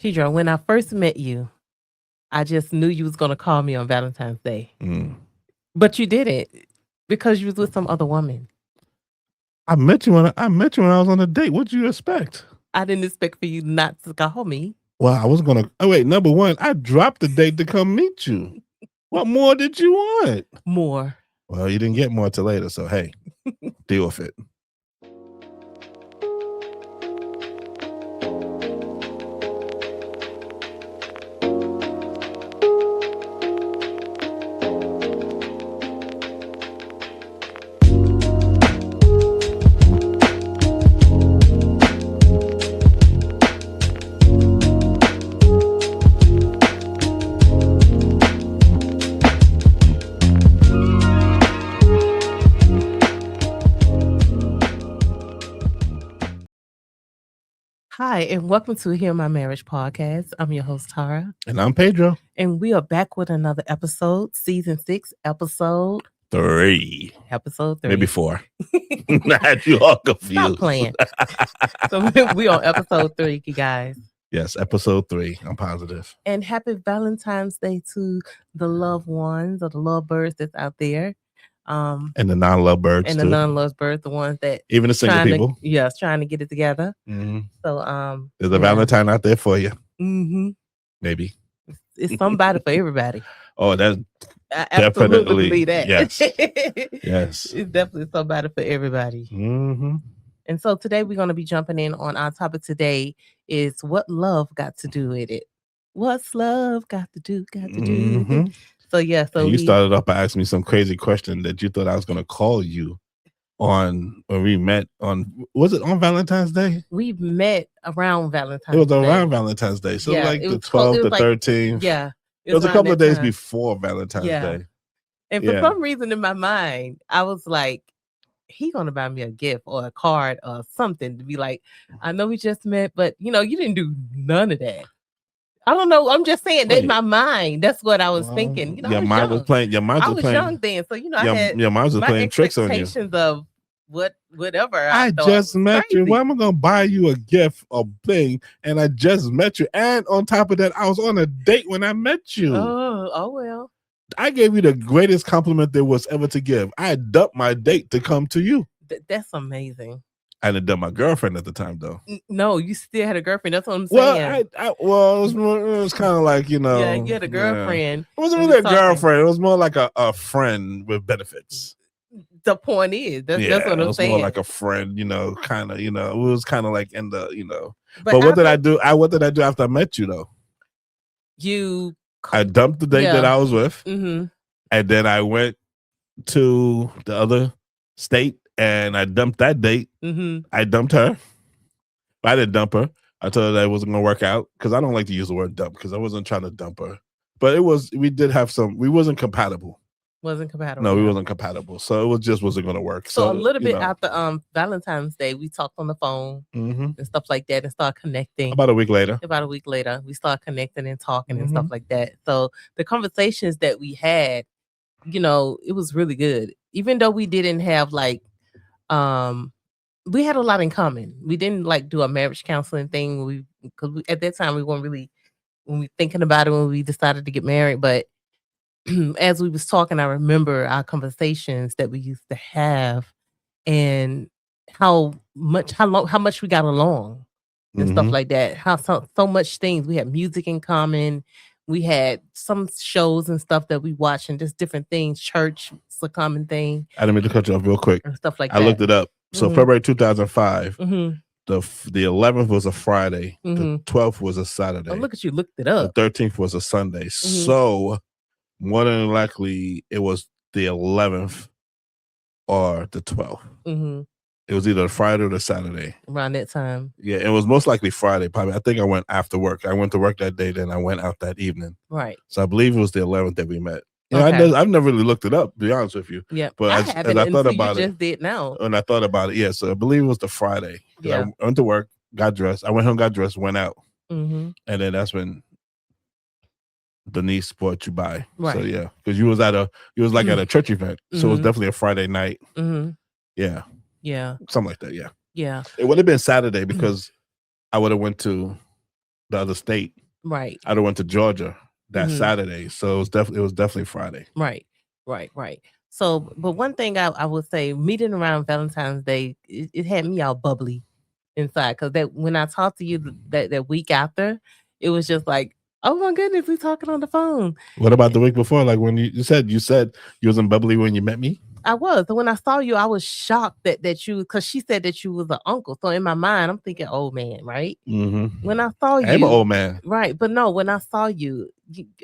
Pedro, when I first met you, I just knew you was going to call me on Valentine's Day. But you didn't because you was with some other woman. I met you when I was on a date. What'd you expect? I didn't expect for you not to call me. Well, I was gonna. Oh wait, number one, I dropped the date to come meet you. What more did you want? More. Well, you didn't get more till later. So hey, deal with it. Hi, and welcome to Hear My Marriage podcast. I'm your host, Tara. And I'm Pedro. And we are back with another episode, season 6, episode 3. Episode 3. Maybe 4. I had you all confused. Stop playing. So we on episode 3, you guys. Yes, episode 3. I'm positive. And happy Valentine's Day to the loved ones or the lovebirds that's out there. And the non-love birds and too. the non-love birds, the ones that even the single people. Yes, trying to get it together. Mm-hmm. So there's a Valentine out there for you. Mm-hmm. Maybe it's somebody for everybody. Oh, that's I absolutely believe that. Yes. Yes. It's definitely somebody for everybody. Mm-hmm. And so today we're going to be jumping in on our topic today is what love got to do with it. What's love got to do? Mm-hmm. So yeah, so you started off by asking me some crazy question that you thought I was going to call you on when we met on, was it on Valentine's Day? We met around Valentine's Day. It was around Valentine's Day. So yeah, like the 12th, the 13th. Yeah. It was a couple of days before Valentine's Day. And for some reason in my mind, I was like, he gonna buy me a gift or a card or something to be like, I know we just met, but you didn't do none of that. I don't know. I'm just saying that in my mind. That's what I was thinking. Your mind was playing. Your mind was playing. I was young then, so I had your mind was playing tricks on you. Expectations of whatever. I just met you. Why am I gonna buy you a gift, a thing? And I just met you, and on top of that, I was on a date when I met you. Oh well. I gave you the greatest compliment there was ever to give. I dumped my date to come to you. That's amazing. I didn't dump my girlfriend at the time, though. No, you still had a girlfriend. That's what I'm saying. Well, it was kind of like, Yeah, you had a girlfriend. Yeah. It wasn't really a girlfriend. It was more like a friend with benefits. The point is, that's what I'm saying. It was more like a friend, kind of, it was kind of like in the, But what did I do? What did I do after I met you, though? I dumped the date that I was with. Mm-hmm. And then I went to the other state and I dumped that date. Mm-hmm. I dumped her. I didn't dump her. I told her that it wasn't going to work out because I don't like to use the word dump because I wasn't trying to dump her. But we did have we wasn't compatible. Wasn't compatible. No, we wasn't compatible. So it just wasn't going to work. So a little bit after Valentine's Day, we talked on the phone and stuff like that and started connecting. About a week later, we started connecting and talking and stuff like that. So the conversations that we had, it was really good. Even though we didn't have we had a lot in common. We didn't do a marriage counseling thing. Because at that time we weren't really thinking about it when we decided to get married, but as we was talking, I remember our conversations that we used to have and how much we got along and stuff like that. How so much things. We had music in common. We had some shows and stuff that we watched and just different things. Church was a common thing. I didn't mean to cut you off real quick. And stuff like that. I looked it up. So February 2005, the 11th was a Friday. The 12th was a Saturday. Oh, look at you, looked it up. The 13th was a Sunday. So more than likely, it was the 11th or the 12th. It was either Friday or the Saturday. Around that time. Yeah, it was most likely Friday. Probably. I think I went after work. I went to work that day, then I went out that evening. Right. So I believe it was the 11th that we met. I've never really looked it up, to be honest with you. Yeah, but I as I thought about it, just did now. And I thought about it, yeah. So I believe it was the Friday. Yeah. I went to work, got dressed. I went home, got dressed, went out, and then that's when Denise brought you by. Right. So yeah, because you was at a church event, so it was definitely a Friday night. Yeah. Yeah. Something like that. Yeah. Yeah. It would have been Saturday because I would have went to the other state. Right. I'd have went to Georgia that Saturday. So it was definitely Friday. Right. So, but one thing I would say, meeting around Valentine's Day, it had me all bubbly inside, because that when I talked to you that week after, it was just like, oh my goodness, we talking on the phone. What about the week before? Like when you said you wasn't bubbly when you met me? I was. So when I saw you, I was shocked that you, because she said that you was an uncle. So in my mind, I'm thinking old man, right? When I saw you, I'm an old man, right? But no, when I saw you,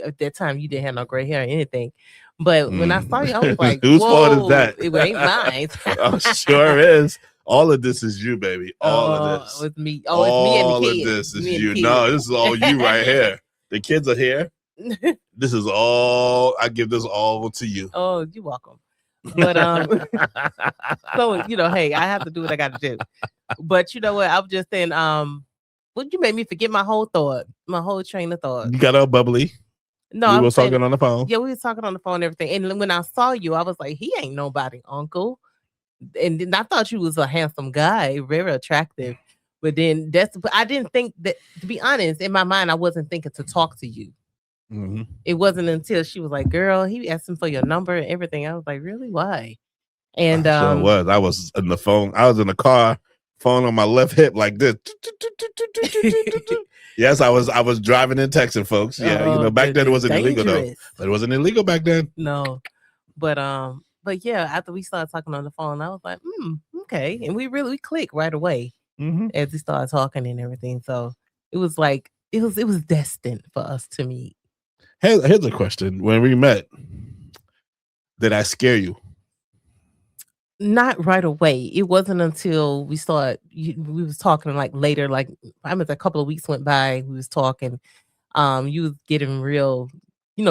at that time you didn't have no gray hair or anything. But when I saw you, I was like, whose fault is that? It ain't mine. Oh, sure is. All of this is you, baby. All of this. With me. Oh, it's me and the all kids. of this is Me you. No, this is all you right here. The kids are here. This is all. I give this all to you. Oh, you're welcome. But so hey, I have to do what I got to do. But you know what? I was just saying, well, you made me forget my whole train of thought. You got all bubbly. No, we were talking on the phone. Yeah, we were talking on the phone and everything. And when I saw you, I was like, he ain't nobody uncle. And then I thought you was a handsome guy, very attractive. But then I didn't think that, to be honest, in my mind, I wasn't thinking to talk to you. It wasn't until she was like, girl, he asked him for your number and everything. I was like, really? Why? And sure was. I was in the phone. I was in the car, phone on my left hip like this. Yes, I was driving and texting folks. Yeah, back then it wasn't illegal though. But it wasn't illegal back then. No. But yeah, after we started talking on the phone, I was like, okay. And we really clicked right away as we started talking and everything. So it was like it was destined for us to meet. Here's a question. When we met, did I scare you? Not right away. It wasn't until we was talking like later, like I mean, a couple of weeks went by, we was talking. You was getting real,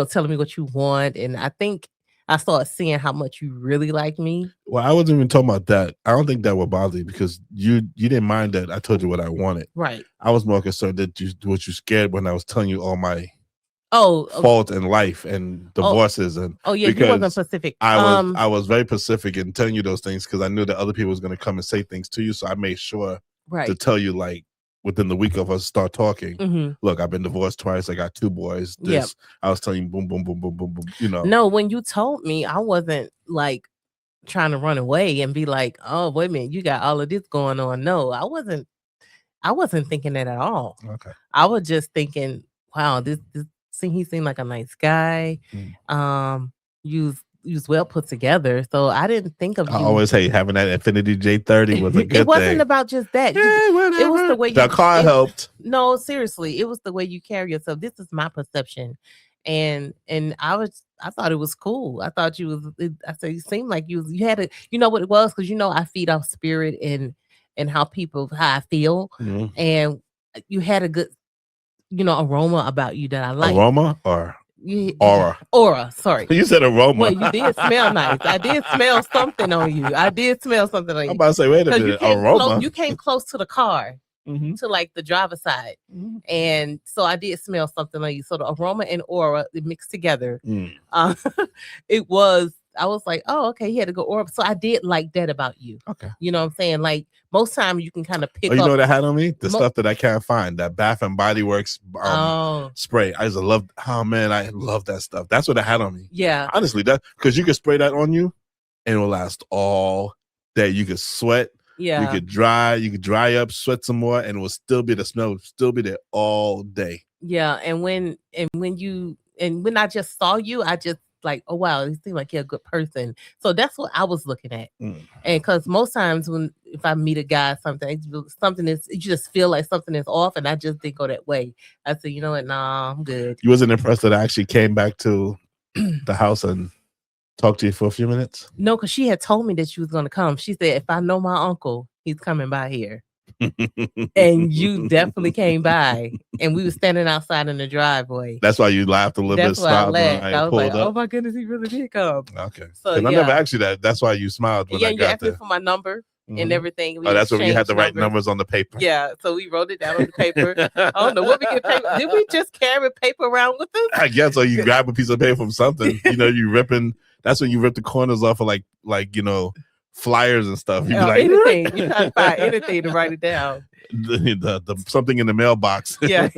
telling me what you want. And I think I started seeing how much you really like me. Well, I wasn't even talking about that. I don't think that would bother you because you didn't mind that I told you what I wanted. Right. I was more concerned that you scared when I was telling you all my faults in life and divorces and you wasn't specific. I was very specific in telling you those things because I knew that other people was going to come and say things to you, so I made sure to tell you like within the week of us start talking. Look, I've been divorced twice. I got 2 boys. I was telling you boom boom boom boom boom boom. No, when you told me, I wasn't like trying to run away and be like, oh wait a minute, you got all of this going on. No, I wasn't thinking that at all. Okay, I was just thinking, wow, he seemed like a nice guy. You was well put together. So I didn't think of you. I always hate having that Infiniti J30 was a good thing. It wasn't about just that. It was the way the car helped. No, seriously. It was the way you carry yourself. This is my perception. And I thought it was cool. I thought you seemed like you had a, you know what it was? Because I feed off spirit and how I feel. And you had a good aroma about you that I like. Aroma or aura? Aura, sorry. You said aroma. Well, you did smell nice. I did smell something on you. I'm about to say, wait a minute, aroma. You came close to the car, to like the driver's side. And so I did smell something on you. So the aroma and aura, it mixed together. I was like, oh, okay, he had a good aura. So I did like that about you. Okay. You know what I'm saying? Like most times you can kind of pick up. You know what I had on me? The stuff that I can't find. That Bath and Body Works spray. I just love, I love that stuff. That's what I had on me. Yeah. Honestly, because you could spray that on you and it'll last all day. You could sweat. Yeah. You could dry up, sweat some more, and it will still be the smell, still be there all day. Yeah. And when I just saw you, I just like, oh wow, you seem like you're a good person. So that's what I was looking at. And because most times if I meet a guy, something is, you just feel like something is off, and I just didn't go that way. I said, you know what, nah, I'm good. You wasn't impressed that I actually came back to the house and talked to you for a few minutes? No, because she had told me that she was going to come. She said, if I know my uncle, he's coming by here. And you definitely came by, and we were standing outside in the driveway. That's why you laughed a little bit. That's why I laughed. I was like, up. Oh my goodness, he really did come. Okay. So I never asked you that. That's why you smiled when I you got asked me for my number and everything. That's when you had the right numbers on the paper. Yeah, so we wrote it down on the paper. I don't know what we get paper. Did we just carry paper around with us? I guess, or you grab a piece of paper from something. You ripping. That's when you rip the corners off of like flyers and stuff. You'd be like, anything. You try to find anything to write it down. The something in the mailbox. Yeah.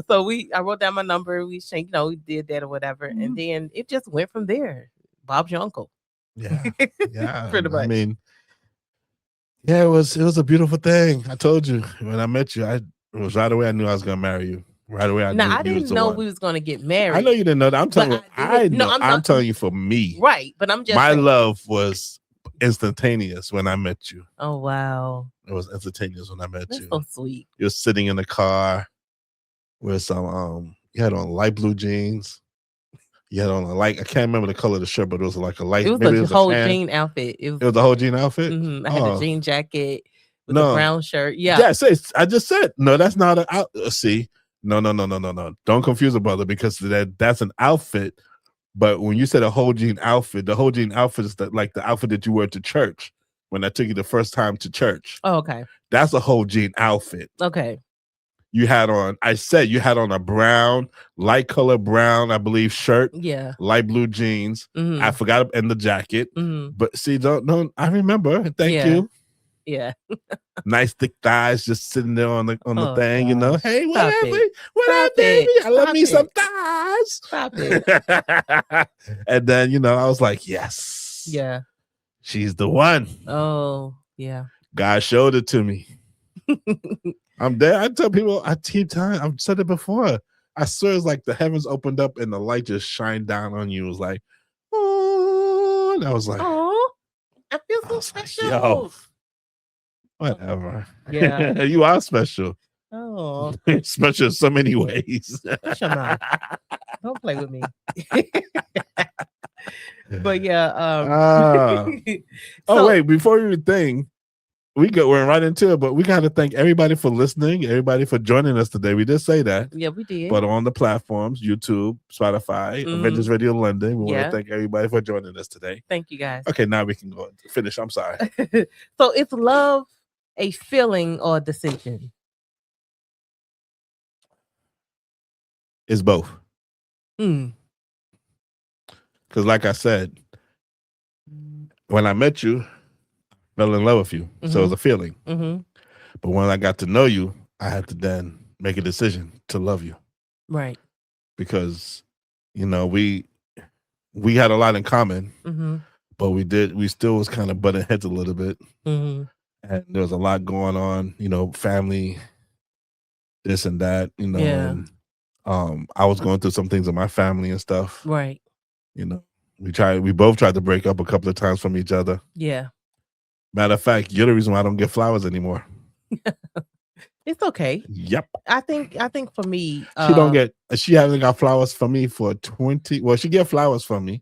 So I wrote down my number. We did that or whatever, and then it just went from there. Bob's your uncle. Yeah. Pretty much. I mean, yeah, it was a beautiful thing. I told you when I met you, it was right away I knew I was gonna marry you. Right away, I didn't know we was gonna get married. I know you didn't know that. I'm telling you, I'm telling you for me. Right, but I'm just my love was instantaneous when I met you. Oh wow. It was instantaneous when I met That's you. So sweet. You're sitting in the car with some you had on light blue jeans. You had on I can't remember the color of the shirt, but it was like a light. It was a whole jean outfit. It was the whole jean outfit. I had a jean jacket with a brown shirt. Yeah. Yeah, I just said no. That's not an out. See, no. Don't confuse a brother because that's an outfit. But when you said a whole jean outfit, the whole jean outfit is like the outfit that you wear to church when I took you the first time to church. Oh, okay. That's a whole jean outfit. Okay. You had on a brown, light color brown, I believe, shirt. Yeah. Light blue jeans. I forgot, and the jacket. But see, don't I remember? Thank you. Yeah. Nice thick thighs just sitting there on the thing, gosh. Hey, what up, baby? I love me some thighs. Stop it. And then, I was like, yes. Yeah. She's the one. Oh, yeah. God showed it to me. I'm there. I tell people, I've said it before. I swear it's like the heavens opened up and the light just shined down on you. It was like, oh, and I was like, oh, I feel so special. Like, yo, whatever. Yeah. You are special. Oh. Special in so many ways. Shut your mouth. Don't play with me. But yeah. Wait, before you think, we're right into it, but we got to thank everybody for listening, everybody for joining us today. We did say that. Yeah, we did. But on the platforms, YouTube, Spotify, Avengers Radio London, we want to thank everybody for joining us today. Thank you, guys. Okay, now we can go finish. I'm sorry. So is love a feeling or a decision? It's both. Because like I said, when I met you, fell in love with you. So it was a feeling. But when I got to know you, I had to then make a decision to love you. Right. Because, we had a lot in common, but we still was kind of butting heads a little bit. And there was a lot going on, family, this and that, and I was going through some things in my family and stuff. Right. We both tried to break up a couple of times from each other. Yeah. Matter of fact, you're the reason why I don't get flowers anymore. It's okay. Yep. I think for me, she hasn't got flowers for me for 20. Well, she get flowers from me,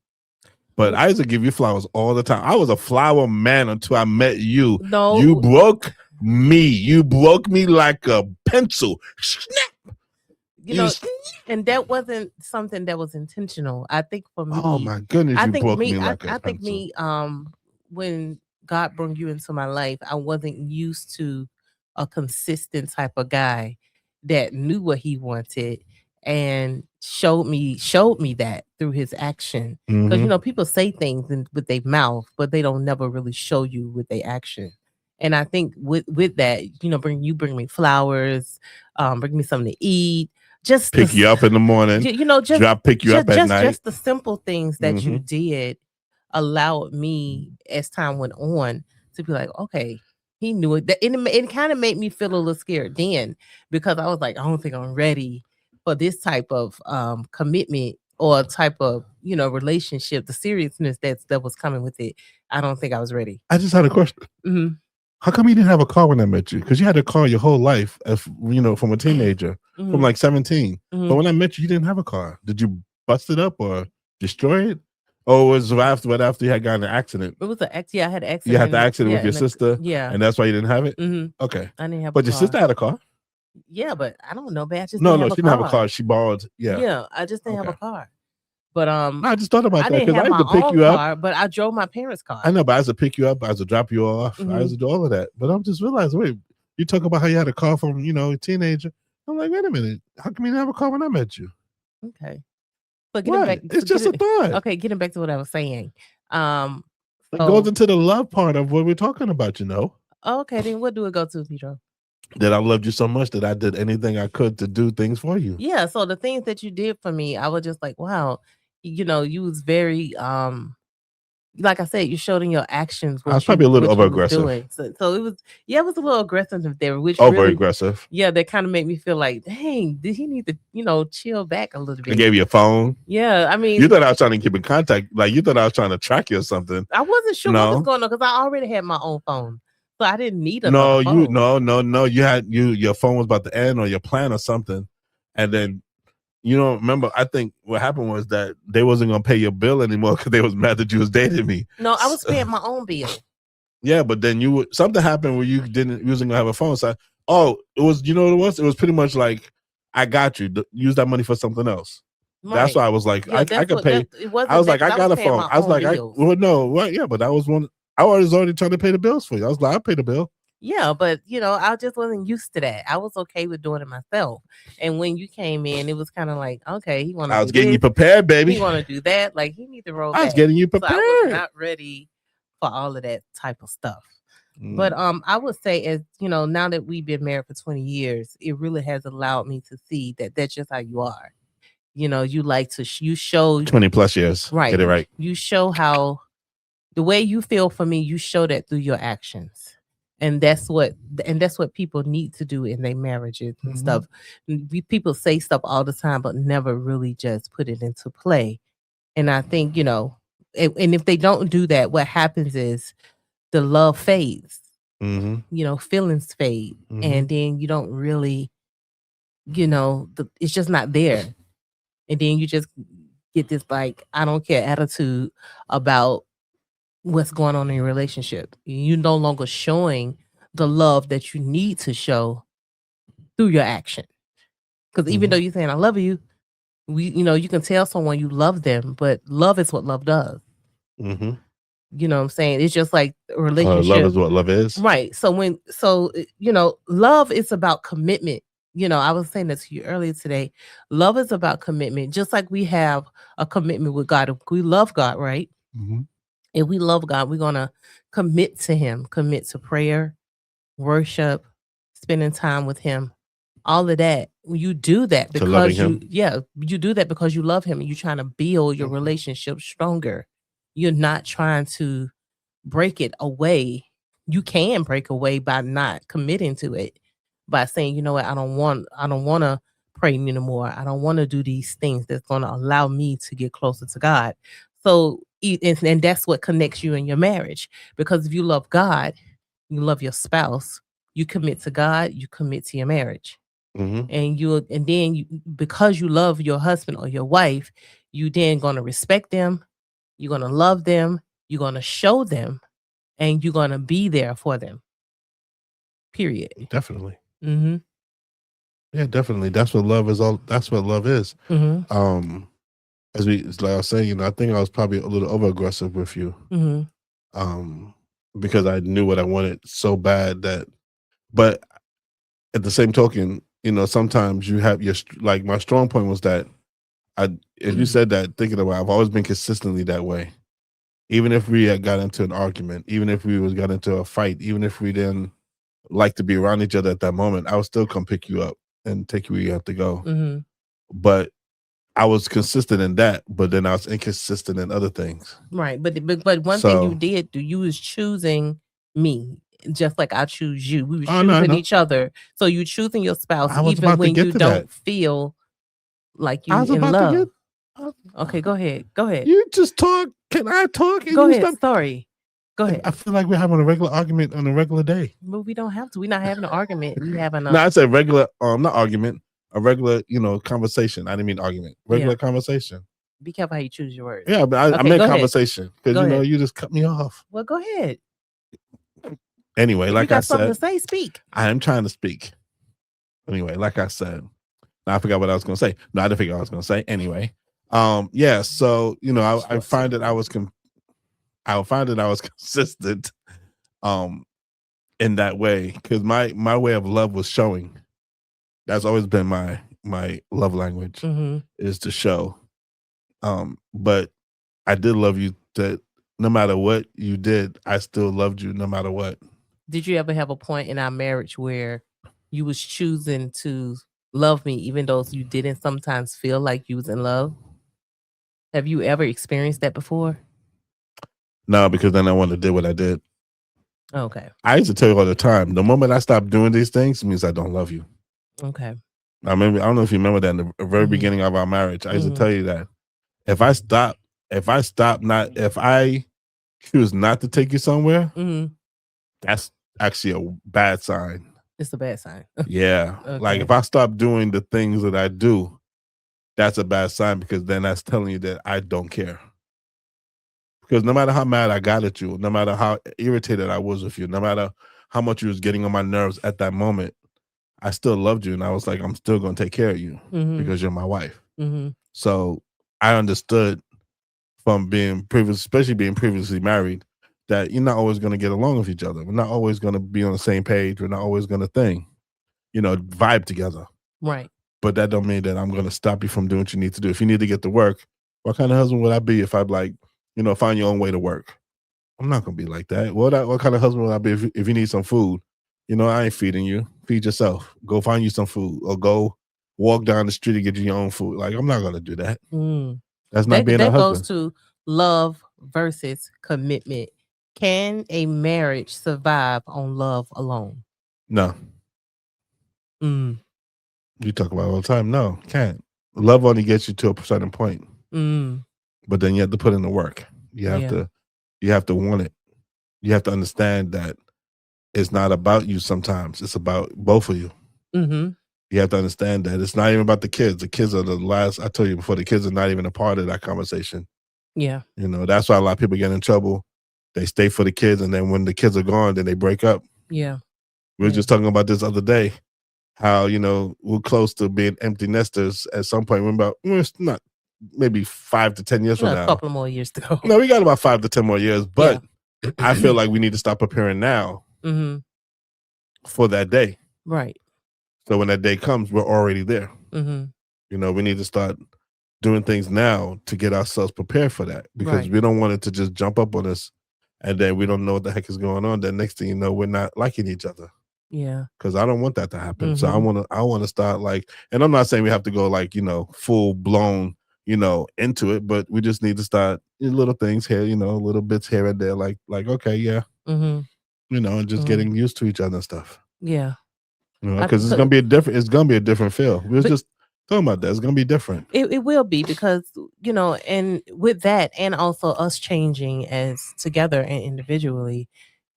but I used to give you flowers all the time. I was a flower man until I met you. No, you broke me. You broke me like a pencil. Snap. And that wasn't something that was intentional. I think for me, oh my goodness, I you think broke me, me like I think me, when God brought you into my life, I wasn't used to a consistent type of guy that knew what he wanted and showed me that through his action. Because people say things with their mouth, but they don't never really show you with their action. And I think with that, bring me flowers, bring me something to eat, just pick you up in the morning, pick you up at night. Just the simple things that you did allowed me, as time went on, to be like, okay, he knew it. It kind of made me feel a little scared then, because I was like, I don't think I'm ready for this type of commitment or type of relationship. The seriousness that was coming with it, I don't think I was ready. I just had a question. How come you didn't have a car when I met you? Because you had a car your whole life, from a teenager, from like 17. But when I met you, you didn't have a car. Did you bust it up or destroy it? Or was it after you had gotten in an accident? It was I had an accident. You had the accident with your sister? Yeah. And that's why you didn't have it? Okay. I didn't have a car. But your sister had a car? Yeah, but I don't know, man. She didn't have a car. She borrowed. Yeah. Yeah, I just didn't have a car. But I just thought about that because I used to pick you up. But I drove my parents' car. I know, but I used to pick you up. I used to drop you off. I used to do all of that. But I'm just realizing, wait, you talk about how you had a car from a teenager. I'm like, wait a minute, how come you didn't have a car when I met you? Okay, but getting back, it's just a thought. Okay, getting back to what I was saying. It goes into the love part of what we're talking about, you know. Okay, then what do it go to, Pedro? That I loved you so much that I did anything I could to do things for you. Yeah, so the things that you did for me, I was just like, wow, you know, you was very like I said, you showed in your actions I was probably a little over what you was aggressive. doing. So it was, yeah, it was a little aggressive there, which Over really, aggressive. yeah, that kind of made me feel like, dang, did he need to, you know, chill back a little I bit? gave you a phone. Yeah, I mean, you thought I was trying to keep in contact, like you thought I was trying to track you or something. I wasn't sure what was going on because I already had my own phone, so I didn't need another phone. No. You had your phone was about to end or your plan or something, and then. You don't remember? I think what happened was that they wasn't gonna pay your bill anymore because they was mad that you was dating me. No, I was paying my own bill. Yeah, but then something happened where you wasn't gonna have a phone. So it was, you know what it was? It was pretty much like, I got you. Use that money for something else. Right. That's why I was like, I could pay. I was like, I got a phone. I was like, but that was one. I was already trying to pay the bills for you. I was like, I'll pay the bill. Yeah, but you know, I just wasn't used to that. I was okay with doing it myself. And when you came in, it was kind of like, okay, he want to. I was getting you prepared, baby. He want to do that. Like he need to roll. I was getting you prepared. So I was not ready for all of that type of stuff. But I would say, as you know, now that we've been married for 20 years, it really has allowed me to see that that's just how you are. You know, you like to you show 20 plus years, right? Get it right. You show how the way you feel for me. You show that through your actions. And that's what people need to do in their marriages and stuff. People say stuff all the time, but never really just put it into play. And I think, you know, and if they don't do that, what happens is the love fades. You know, feelings fade, and then you don't really, you know, it's just not there. And then you just get this like I don't care attitude about what's going on in your relationship. You're no longer showing the love that you need to show through your action. Because even though you're saying I love you, you know, you can tell someone you love them, but love is what love does. You know what I'm saying? It's just like a relationship. Love is what love is. Right. So you know, love is about commitment. You know, I was saying that to you earlier today. Love is about commitment, just like we have a commitment with God. We love God, right? If we love God, we're going to commit to him, commit to prayer, worship, spending time with him, all of that. You do that because you do that because you love him and you're trying to build your relationship stronger. You're not trying to break it away. You can break away by not committing to it, by saying, you know what, I don't want to pray anymore. I don't want to do these things that's going to allow me to get closer to God. So, and that's what connects you in your marriage. Because if you love God, you love your spouse, you commit to God, you commit to your marriage. And then because you love your husband or your wife, you then going to respect them, you're going to love them, you're going to show them, and you're going to be there for them. Period. Definitely. Yeah, definitely. That's what love is. That's what love is. Like I was saying, you know, I think I was probably a little over aggressive with you. Because I knew what I wanted so bad but at the same token, you know, sometimes you have like my strong point was that as you said that, thinking about, I've always been consistently that way. Even if we had got into an argument, even if we got into a fight, even if we didn't like to be around each other at that moment, I would still come pick you up and take you where you have to go. But I was consistent in that, but then I was inconsistent in other things. Right. But one thing you did do, you was choosing me just like I choose you. We were choosing each other. So you choosing your spouse even when you don't feel like you in love. Okay, go ahead. You just talk. Can I talk? Go ahead. Sorry. Go ahead. I feel like we're having a regular argument on a regular day. But we don't have to. We're not having an argument. We having No, I said regular, not argument. A regular, you know, conversation. I didn't mean argument. Regular conversation. Be careful how you choose your words. Yeah, but I meant conversation because you know you just cut me off. Well, go ahead. Anyway, if like you got I said, something to say, speak. I am trying to speak. Anyway, like I said, I forgot what I was going to say. No, I didn't forget what I was going to say. Anyway, yeah. So you know, I find that I was consistent, in that way because my way of love was showing. That's always been my love language is to show. But I did love you no matter what you did, I still loved you no matter what. Did you ever have a point in our marriage where you was choosing to love me even though you didn't sometimes feel like you was in love? Have you ever experienced that before? No, because then I wouldn't have did what I did. Okay. I used to tell you all the time, the moment I stop doing these things means I don't love you. Okay. I don't know if you remember that in the very beginning of our marriage. I used to tell you that if I choose not to take you somewhere, that's actually a bad sign. It's a bad sign. Yeah. Like if I stop doing the things that I do, that's a bad sign, because then that's telling you that I don't care. Because no matter how mad I got at you, no matter how irritated I was with you, no matter how much you was getting on my nerves at that moment, I still loved you. And I was like, I'm still going to take care of you because you're my wife. So I understood from especially being previously married, that you're not always going to get along with each other. We're not always going to be on the same page. We're not always going to vibe together. Right. But that don't mean that I'm going to stop you from doing what you need to do. If you need to get to work, what kind of husband would I be if I'd like, find your own way to work? I'm not going to be like that. What kind of husband would I be if you need some food? I ain't feeding you. Feed yourself. Go find you some food, or go walk down the street and get you your own food. Like, I'm not going to do that. That's not being a husband. That goes to love versus commitment. Can a marriage survive on love alone? No. You talk about it all the time. No, can't. Love only gets you to a certain point. But then you have to put in the work. You have to want it. You have to understand that it's not about you sometimes. It's about both of you. You have to understand that it's not even about the kids. The kids are the last, I told you before, the kids are not even a part of that conversation. Yeah. That's why a lot of people get in trouble. They stay for the kids, and then when the kids are gone, then they break up. Yeah. We were just talking about this other day, how, we're close to being empty nesters at some point. It's not maybe 5 to 10 years from now. A couple more years to go. No, we got about 5 to 10 more years, but I feel like we need to start preparing now for that day. Right. So when that day comes, we're already there. We need to start doing things now to get ourselves prepared for that, because we don't want it to just jump up on us and then we don't know what the heck is going on. Then next thing you know, we're not liking each other. Yeah. Because I don't want that to happen. So I want to start and I'm not saying we have to go full blown, into it, but we just need to start little things here, little bits here and there, like okay, yeah. And just getting used to each other and stuff. Yeah. Because it's gonna be a different feel. We were just talking about that. It's gonna be different. It will be, because and with that, and also us changing as together and individually,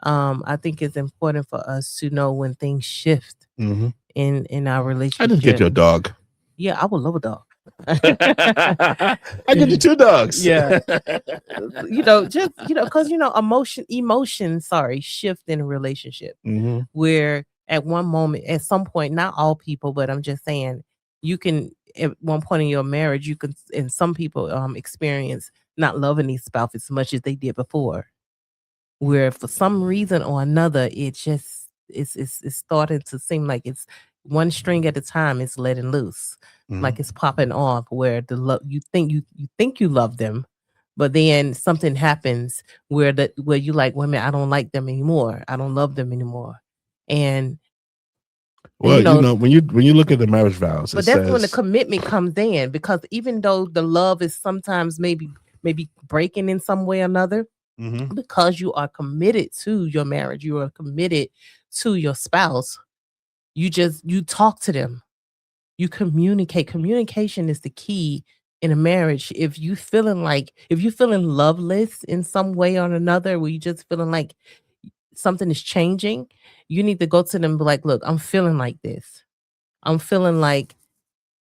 I think it's important for us to know when things shift in our relationship. I just get your dog. Yeah, I would love a dog. I get you 2 dogs. Yeah. Because emotions shift in a relationship, where at one moment, at some point, not all people, but I'm just saying, you can, at one point in your marriage, you can, and some people experience not loving these spouse as much as they did before, where for some reason or another, it's starting to seem like it's one string at a time, it's letting loose, like it's popping off, where the love, you think you love them, but then something happens where you like, wait a minute, I don't like them anymore, I don't love them anymore. And when you look at the marriage vows, but that's when the commitment comes in, because even though the love is sometimes maybe breaking in some way or another, because you are committed to your marriage, you are committed to your spouse, you talk to them, you communicate. Communication is the key in a marriage. If you feeling loveless in some way or another, where you just feeling like something is changing, you need to go to them and be like, look, I'm feeling like this. I'm feeling like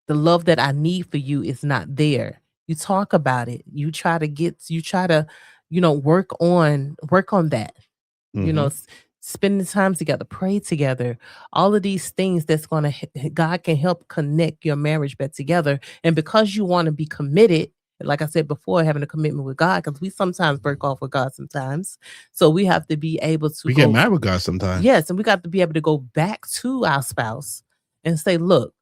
the love that I need for you is not there. You talk about it. You try to work on that. Spend the time together, pray together, all of these things God can help connect your marriage back together. And because you want to be committed, like I said before, having a commitment with God, because we sometimes break off with God sometimes. So we have to be able to get mad with God sometimes. Yes, and we got to be able to go back to our spouse and say, look,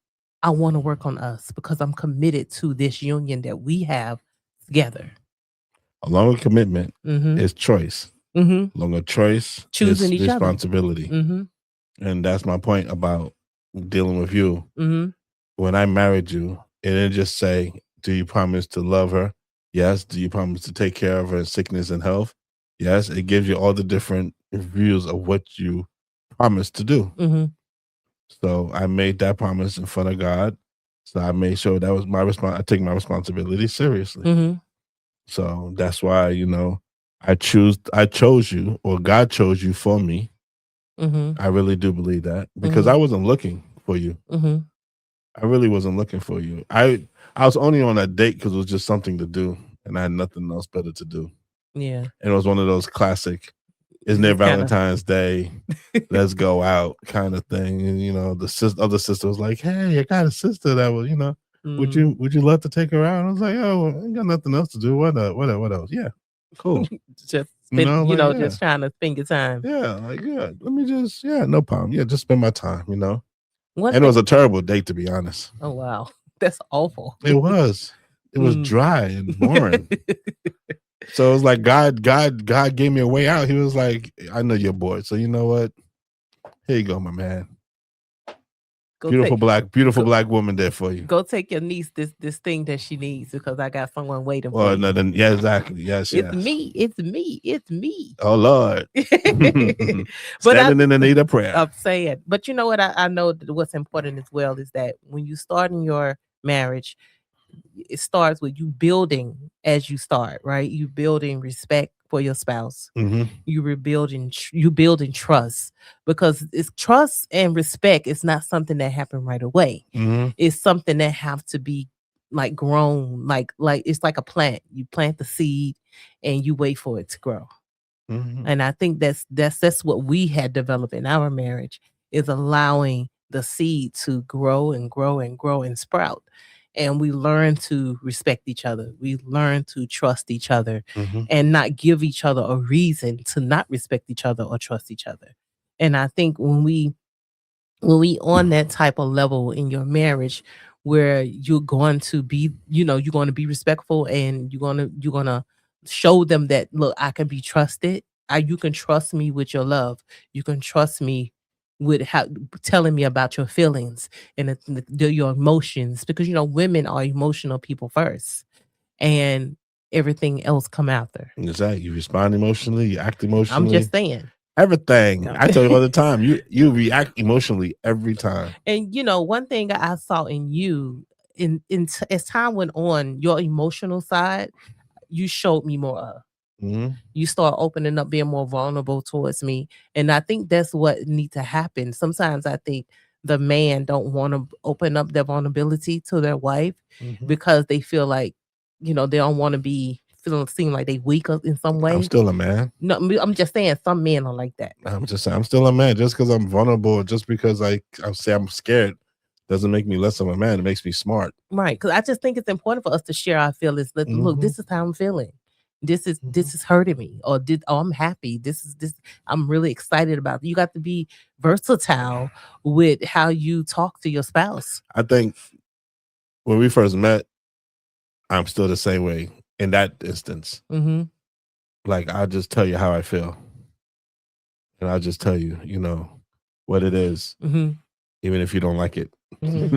I want to work on us because I'm committed to this union that we have together. Along with commitment is choice. Along with choice choosing is each other. responsibility. And that's my point about dealing with you. When I married you, it didn't just say, do you promise to love her? Yes. Do you promise to take care of her in sickness and health? Yes. It gives you all the different views of what you promised to do. So I made that promise in front of God. So I made sure that was my response. I take my responsibility seriously. So that's why, I chose you, or God chose you for me. I really do believe that, because I wasn't looking for you. I really wasn't looking for you. I was only on that date because it was just something to do, and I had nothing else better to do. Yeah. And it was one of those classic, isn't it Valentine's Day? Let's go out kind of thing. And the other sister was like, "Hey, I got a sister that was, would you love to take her out?" I was like, "Oh, I ain't got nothing else to do. What else? Yeah, cool." Just spend, just trying to spend your time. Yeah, let me just, no problem. Yeah, just spend my time. One And it was a terrible date, to be honest. Oh wow, that's awful. It was. It was dry and boring. So it was like God gave me a way out. He was like, "I know you're bored, so you know what? Here you go, my man. Beautiful black woman there for you. Go take your niece this thing that she needs, because I got someone waiting for you." No, then, yeah, exactly. Yes, it's me. Oh Lord. Standing in the need of prayer. I'm saying, but you know what? I know that what's important as well is that when you start in your marriage, it starts with you building as you start, right? You building respect for your spouse. You building trust, because it's trust and respect. It's not something that happen right away. It's something that have to be like grown, like it's like a plant. You plant the seed and you wait for it to grow. And I think that's what we had developed in our marriage, is allowing the seed to grow and grow and grow and sprout. And we learn to respect each other. We learn to trust each other and not give each other a reason to not respect each other or trust each other. And I think when we on that type of level in your marriage, where you're going to be, you're going to be respectful, and you're going to show them that, look, I can be trusted. You can trust me with your love. You can trust me with telling me about your feelings and your emotions, because women are emotional people first, and everything else come after. Exactly. You respond emotionally, you act emotionally. I'm just saying. Everything. I tell you all the time, you react emotionally every time. And one thing I saw in you, as time went on, your emotional side, you showed me more of. You start opening up, being more vulnerable towards me. And I think that's what needs to happen. Sometimes I think the man don't want to open up their vulnerability to their wife because they feel like, they don't want to seem like they weak in some way. I'm still a man. No, I'm just saying some men are like that. I'm just saying I'm still a man. Just because I'm vulnerable, just because I say I'm scared, doesn't make me less of a man. It makes me smart. Right. Because I just think it's important for us to share our feelings. Look, this is how I'm feeling. This is hurting me, or I'm happy. This I'm really excited about. You got to be versatile with how you talk to your spouse. I think when we first met, I'm still the same way in that instance. Like, I'll just tell you how I feel, and I'll just tell you, what it is, even if you don't like it.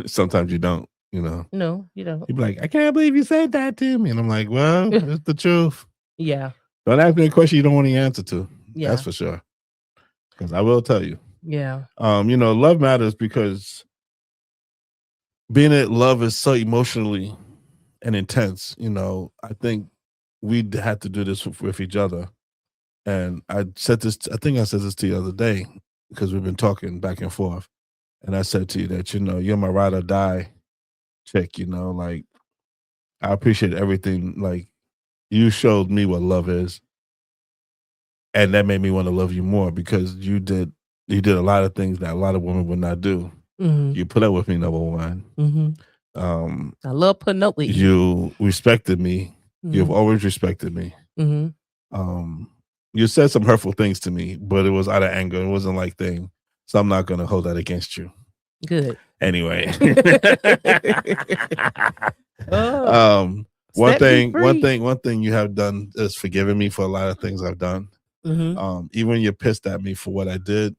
Sometimes you don't. No, you don't. You'd be like, I can't believe you said that to me, and I'm like, well, it's the truth. Yeah. Don't ask me a question you don't want the answer to. Yeah. That's for sure. Because I will tell you. Yeah. Love matters, because being in love is so emotionally and intense. I think we had to do this with each other. And I think I said this to you the other day, because we've been talking back and forth. And I said to you that, you're my ride or die chick, like, I appreciate everything. Like, you showed me what love is, and that made me want to love you more, because you did a lot of things that a lot of women would not do. You put up with me, number one. I love putting up with you. You respected me. You've always respected me. You said some hurtful things to me, but it was out of anger. It wasn't like thing. So I'm not going to hold that against you. Good. Anyway. Set me free. One thing you have done is forgiving me for a lot of things I've done. Even when you're pissed at me for what I did,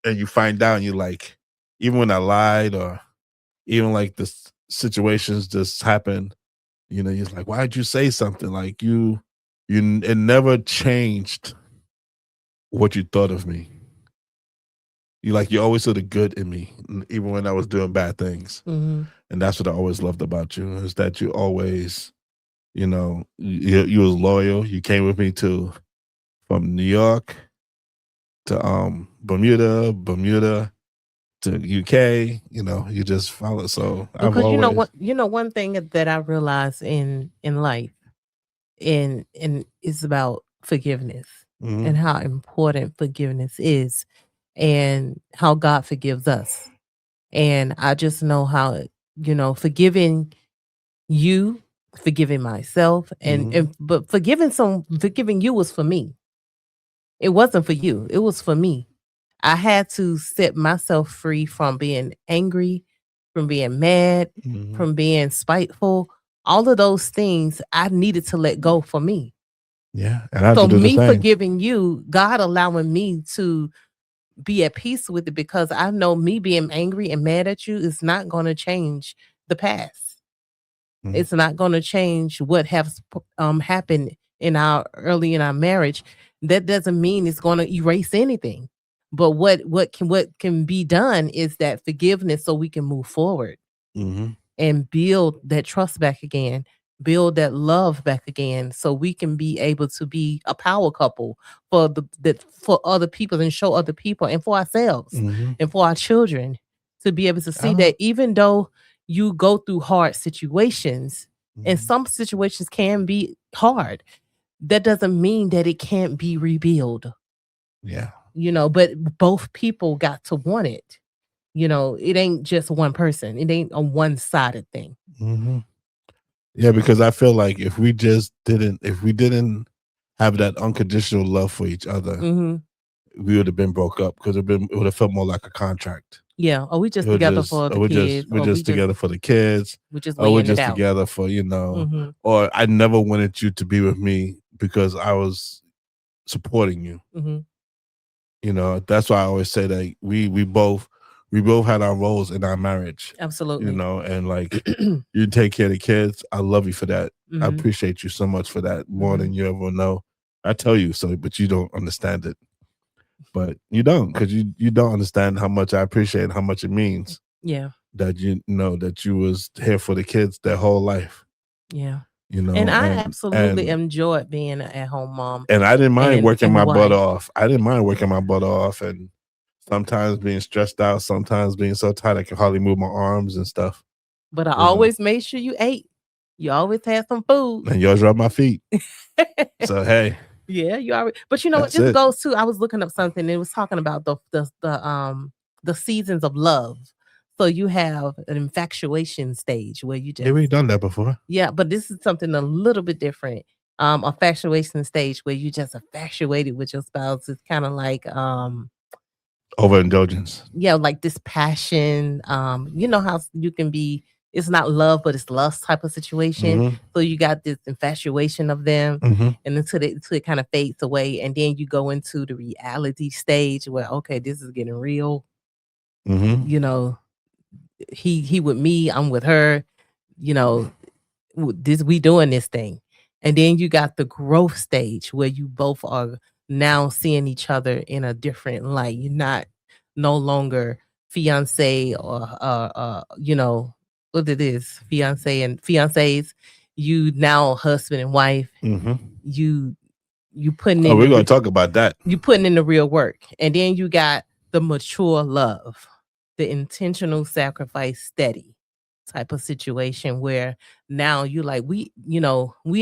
and you find out, and you like, even when I lied, or even like the situations just happened, you're like, why did you say something? Like it never changed what you thought of me. You always saw the good in me, even when I was doing bad things. And that's what I always loved about you, is that you always, you was loyal. You came with me from New York to Bermuda to UK. You just followed. So I've Because always, one thing that I realized in life, and it's about forgiveness and how important forgiveness is, and how God forgives us. And I just know how, forgiving you, forgiving myself, but forgiving you was for me. It wasn't for you. It was for me. I had to set myself free from being angry, from being mad, from being spiteful. All of those things I needed to let go for me. Yeah, and I have So to do the me same. forgiving you, God allowing me to be at peace with it, because I know me being angry and mad at you is not going to change the past. It's not going to change what has happened early in our marriage. That doesn't mean it's going to erase anything. But what can be done is that forgiveness, so we can move forward and build that trust back again, build that love back again, so we can be able to be a power couple for other people, and show other people, and for ourselves, and for our children, to be able to see that even though you go through hard situations, and some situations can be hard, that doesn't mean that it can't be rebuilt. Yeah. But both people got to want it. It ain't just one person. It ain't a one-sided thing. Yeah, because I feel like if we didn't have that unconditional love for each other, we would have been broke up, because it would have felt more like a contract. Yeah. Or we just together for the kids. We're just together for the kids. We just Or we're laying it just out. together for, or I never wanted you to be with me because I was supporting you. That's why I always say that we both had our roles in our marriage. Absolutely. And like, you take care of the kids. I love you for that. I appreciate you so much for that, more than you ever know. I tell you so, but you don't understand it. But you don't, because you don't understand how much I appreciate, how much it means. Yeah. That that you was here for the kids their whole life. Yeah. And I absolutely enjoyed being an at-home mom. And I didn't mind working my butt off. And sometimes being stressed out, sometimes being so tired I could hardly move my arms and stuff. But I always made sure you ate. You always had some food. And yours rubbed my feet. So hey. Yeah, you already. But what this goes to, I was looking up something, and it was talking about the seasons of love. So you have an infatuation stage where you just. Yeah, we've done that before. Yeah, but this is something a little bit different. Infatuation stage where you just infatuated with your spouse. It's kind of like overindulgence. Yeah, like this passion. You know how you can be. It's not love, but it's lust type of situation. So you got this infatuation of them, and until it kind of fades away, and then you go into the reality stage where, okay, this is getting real. He with me, I'm with her. We doing this thing. And then you got the growth stage where you both are now seeing each other in a different light. You're not no longer fiance or what it is, fiance and fiancés. You now husband and wife. You putting in we're gonna talk about that. You putting in the real work. And then you got the mature love, the intentional sacrifice steady type of situation where now you like, we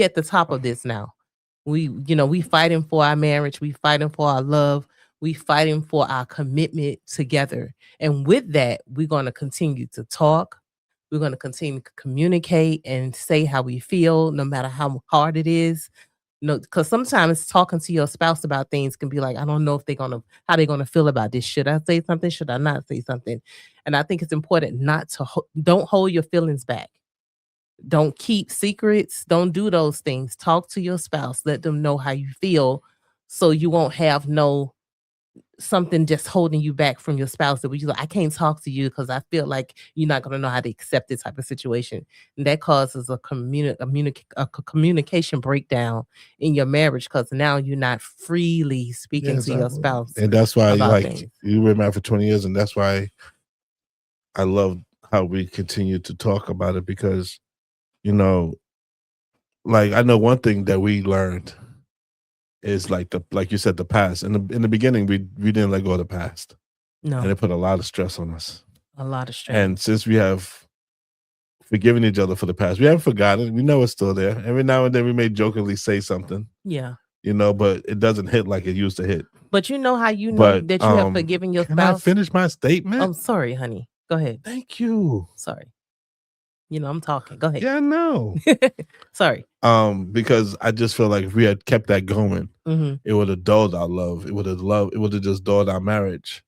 at the top of this now. We fighting for our marriage, we fighting for our love, we fighting for our commitment together. And with that, we're going to continue to talk. We're going to continue to communicate and say how we feel, no matter how hard it is. Because sometimes talking to your spouse about things can be like, I don't know if how they're gonna feel about this. Should I say something? Should I not say something? And I think it's important not to don't hold your feelings back. Don't keep secrets. Don't do those things. Talk to your spouse. Let them know how you feel, so you won't have something just holding you back from your spouse that you like, I can't talk to you because I feel like you're not going to know how to accept this type of situation. And that causes a communication breakdown in your marriage, because now you're not freely speaking to your spouse. And that's why, like, you were married for 20 years, and that's why I love how we continue to talk about it, because, you know, like, I know one thing that we learned is like you said, the past. In the beginning, we didn't let go of the past. No. And it put a lot of stress on us. A lot of stress. And since we have forgiven each other for the past, we haven't forgotten. We know it's still there. Every now and then we may jokingly say something. Yeah. You know, but it doesn't hit like it used to hit. But you know how you know that you have forgiven your spouse? Can I finish my statement? I'm sorry, honey. Go ahead. Thank you. Sorry. You know, I'm talking. Go ahead. Yeah, I know. Sorry. Because I just feel like if we had kept that going, it would have dulled our love. It would have just dulled our marriage,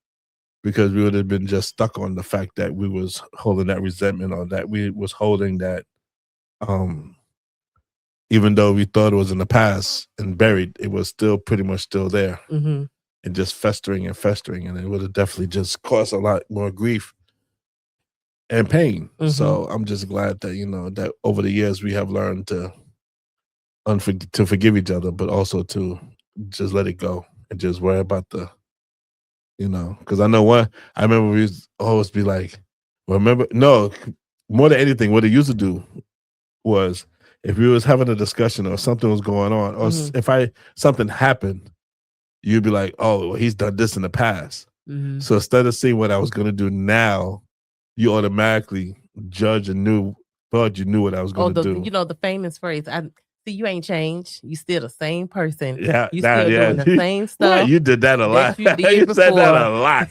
because we would have been just stuck on the fact that we was holding that resentment, or that we was holding that, even though we thought it was in the past and buried, it was still pretty much still there, and just festering, and it would have definitely just caused a lot more grief and pain. So I'm just glad that, you know, that over the years we have learned to forgive each other, but also to just let it go and just worry about the, you know, because I remember we used to always be like, more than anything, what it used to do was, if we was having a discussion or something was going on, or if something happened, you'd be like, oh, well, he's done this in the past. So instead of seeing what I was going to do now, you automatically judge and thought you knew what I was going to do. You know, the famous phrase, see, you ain't changed. You still the same person. Yeah, you still doing the same stuff. Yeah, you did that a lot. You said that a lot.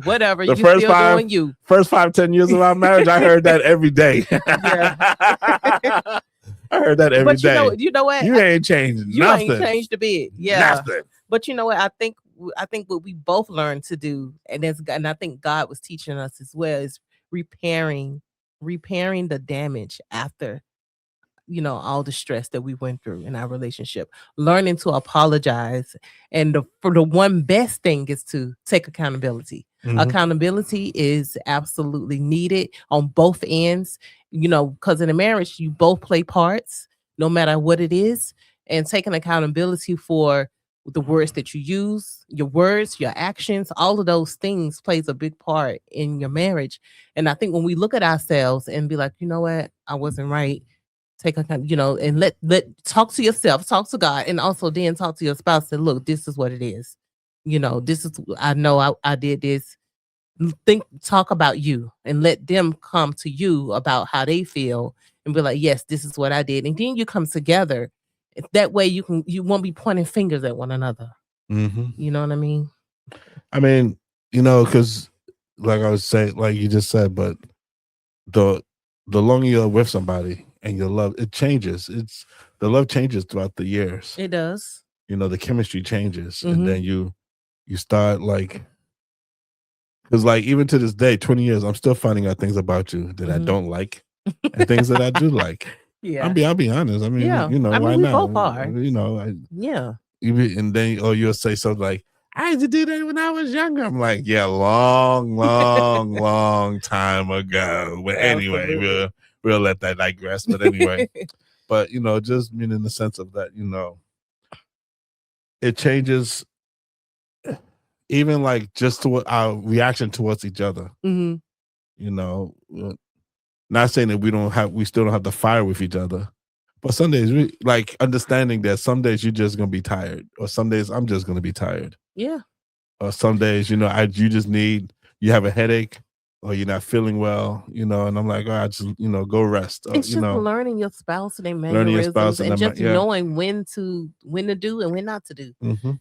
Whatever. You still doing you. First 5-10 years of our marriage, I heard that every day. I heard that every day. You know what? You ain't changed nothing. You ain't changed a bit. Yeah. Nothing. But you know what? I think what we both learned to do, and I think God was teaching us as well, is repairing the damage after, you know, all the stress that we went through in our relationship, learning to apologize. And for the one best thing is to take accountability. Accountability is absolutely needed on both ends, you know, because in a marriage, you both play parts, no matter what it is, and taking accountability for the words that you use, your words, your actions, all of those things plays a big part in your marriage. And I think when we look at ourselves and be like, you know what, I wasn't right, take account, you know, and let talk to yourself, talk to God, and also then talk to your spouse and look, this is what it is. You know, this is, I know I did this. Talk about you and let them come to you about how they feel and be like, yes, this is what I did. And then you come together. That way you won't be pointing fingers at one another. You know what I mean? I mean, you know, because like I was saying, like you just said, but the longer you're with somebody and your love, it changes. The love changes throughout the years. It does. You know, the chemistry changes, and then you start like, because like even to this day, 20 years, I'm still finding out things about you that I don't like, and things that I do like. Yeah, I'll be honest. I mean, you know, why we not? Both are. You know, yeah. And then, you'll say something like, I used to do that when I was younger. I'm like, yeah, long time ago. But anyway, we'll let that digress. But anyway, but you know, just mean in the sense of that, you know, it changes, even like just to our reaction towards each other. You know, not saying that we still don't have the fire with each other, but some days we like understanding that some days you're just gonna be tired, or some days I'm just gonna be tired. Yeah. Or some days, you know, you have a headache, or you're not feeling well, you know, and I'm like, I just, you know, go rest. It's just learning your spouse and their mannerisms, and just knowing when to do and when not to do.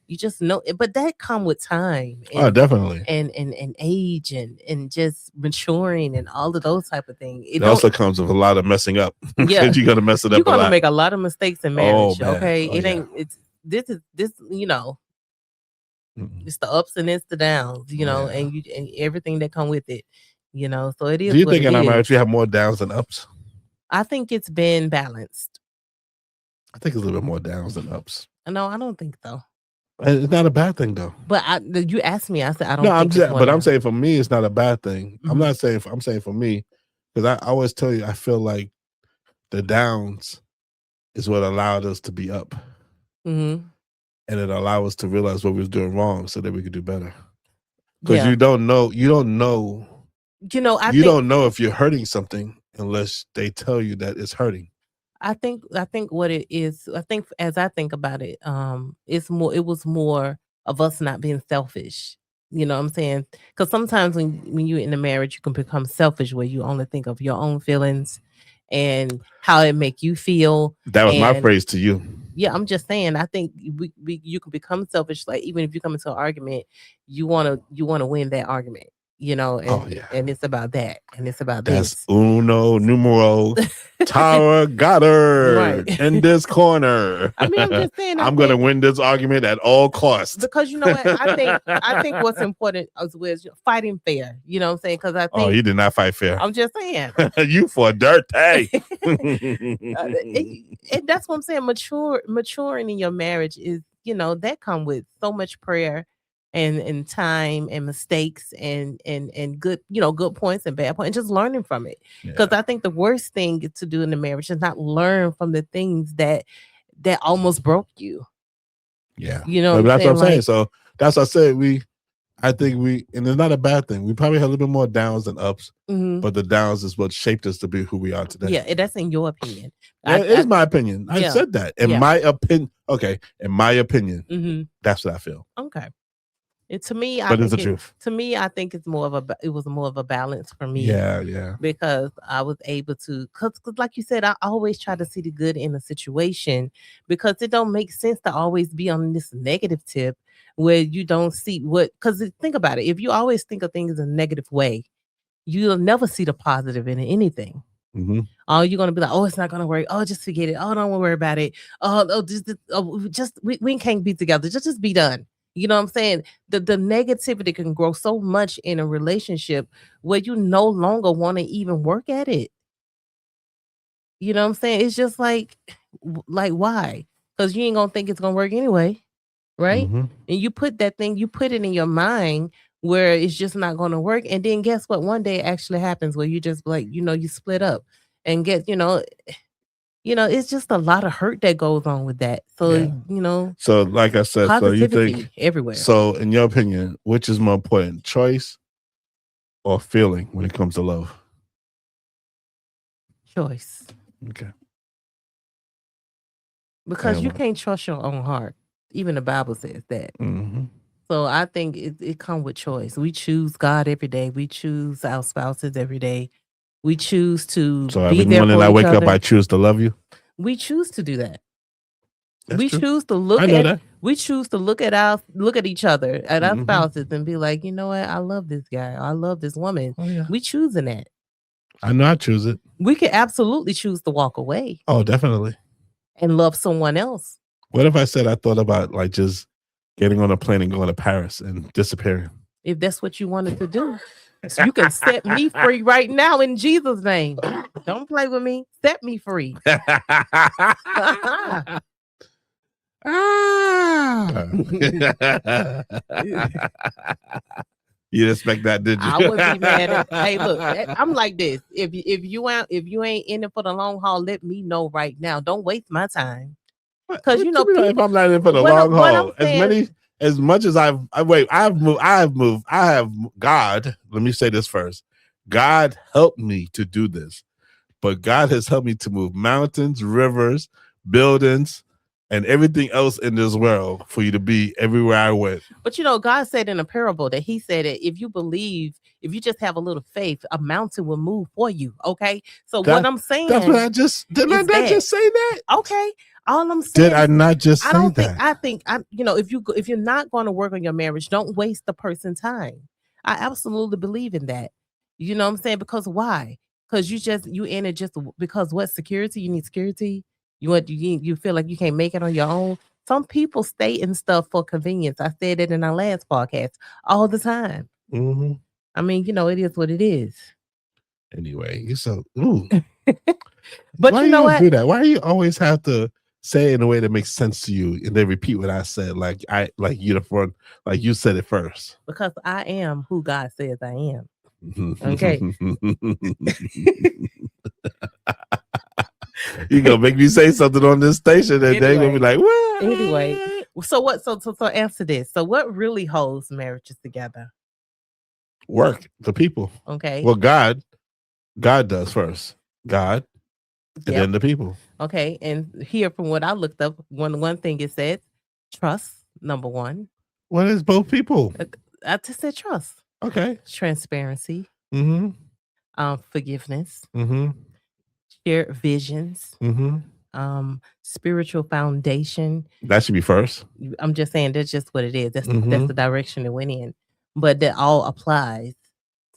You just know, but that come with time. And, definitely. And age and just maturing and all of those type of things. It also comes with a lot of messing up. Yeah, you're gonna mess it up. You're gonna make a lot of mistakes in marriage. Okay, ain't. It's this. You know. It's the ups and it's the downs, you know, and everything that come with it. So it is. Do you what think it in our is. marriage we have more downs than ups? I think it's been balanced. I think it's a little bit more downs than ups. No, I don't think so. It's not a bad thing though. But you asked me, I said I don't. No, I'm saying for me, it's not a bad thing. Mm-hmm. I'm not saying. I'm saying for me, because I always tell you, I feel like the downs is what allowed us to be up, and it allowed us to realize what we was doing wrong, so that we could do better. Because you don't know. You don't know if you're hurting something unless they tell you that it's hurting. I think what it is, as I think about it, it was more of us not being selfish. You know what I'm saying? Because sometimes when you're in a marriage, you can become selfish where you only think of your own feelings and how it make you feel. That was my phrase to you. Yeah, I'm just saying. I think you can become selfish. Like even if you come into an argument, you wanna win that argument. And it's about that, and it's about that's this. Uno numero Tara Goddard in this corner. I mean, I'm just saying. I'm going to win this argument at all costs. Because you know what? I think what's important is fighting fair. You know what I'm saying? Because I think you did not fight fair. I'm just saying. You for dirty. And that's what I'm saying. Maturing in your marriage is, that come with so much prayer. And time and mistakes and good, good points and bad points, and just learning from it. Because I think the worst thing to do in the marriage is not learn from the things that almost broke you. Yeah. But that's what I'm saying. So that's what I said. I think and it's not a bad thing. We probably had a little bit more downs than ups, but the downs is what shaped us to be who we are today. Yeah, that's in your opinion. It is my opinion. I said that. In my opinion. Okay. In my opinion, that's what I feel. Okay. To me, but it's the truth. To me, I think it was more of a balance for me. Yeah. Because I was able to, cause like you said, I always try to see the good in a situation, because it don't make sense to always be on this negative tip where you don't see because think about it. If you always think of things in a negative way, you'll never see the positive in anything. Oh, you're gonna be like, oh, it's not gonna work. Oh, just forget it. Oh, don't worry about it. We can't be together. Just be done. You know what I'm saying? The negativity can grow so much in a relationship where you no longer want to even work at it. You know what I'm saying? It's just like why? Because you ain't gonna think it's gonna work anyway, right? And you put it in your mind where it's just not gonna work, and then guess what? One day it actually happens where you just you split up and get it's just a lot of hurt that goes on with that. So, So, like I said, so you think everywhere. So, in your opinion, which is more important, choice or feeling when it comes to love? Choice. Okay. Because you can't trust your own heart. Even the Bible says that. So I think it comes with choice. We choose God every day. We choose our spouses every day. We choose to So every morning I wake up, I choose to love you. We choose to do that. That's true. Choose to look at. We choose to look at each other, at our spouses, and be like, you know what? I love this guy. I love this woman. We choosing that. I know I choose it. We can absolutely choose to walk away. Oh, definitely. And love someone else. What if I said I thought about just getting on a plane and going to Paris and disappearing? If that's what you wanted to do. You can set me free right now in Jesus' name. Don't play with me. Set me free. You didn't expect that, did you? I wouldn't be mad. Hey, look, I'm like this. If you ain't in it for the long haul, let me know right now. Don't waste my time. Because if I'm not in for the long haul, as much as I have moved. God, let me say this first. God helped me to do this, but God has helped me to move mountains, rivers, buildings, and everything else in this world for you to be everywhere I went. But God said in a parable that he said that if you believe, if you just have a little faith, a mountain will move for you. Okay. So what I'm saying. That's what I just did. I not just say that? Okay. All I'm saying. Did I not just say that? I think if you're not going to work on your marriage, don't waste the person's time. I absolutely believe in that. You know what I'm saying? Because why? Because you in it just because what? Security? You need security. You feel like you can't make it on your own. Some people stay in stuff for convenience. I said it in our last podcast all the time. I mean, it is what it is. Anyway, you're so ooh. But why you know what? Do that? Why do you always have to say it in a way that makes sense to you and then repeat what I said? Like you the front, like you said it first. Because I am who God says I am. Okay. You gonna make me say something on this station and they're gonna be like, what? Anyway, so what? So answer this. So what really holds marriages together? Work, the people. Okay. Well, God does first. God, and then the people. Okay. And here, from what I looked up, one thing it said, trust, number one. What is both people? I just said trust. Okay. Transparency. Forgiveness. Shared visions. Spiritual foundation. That should be first. I'm just saying that's just what it is. That's the direction it went in. But that all applies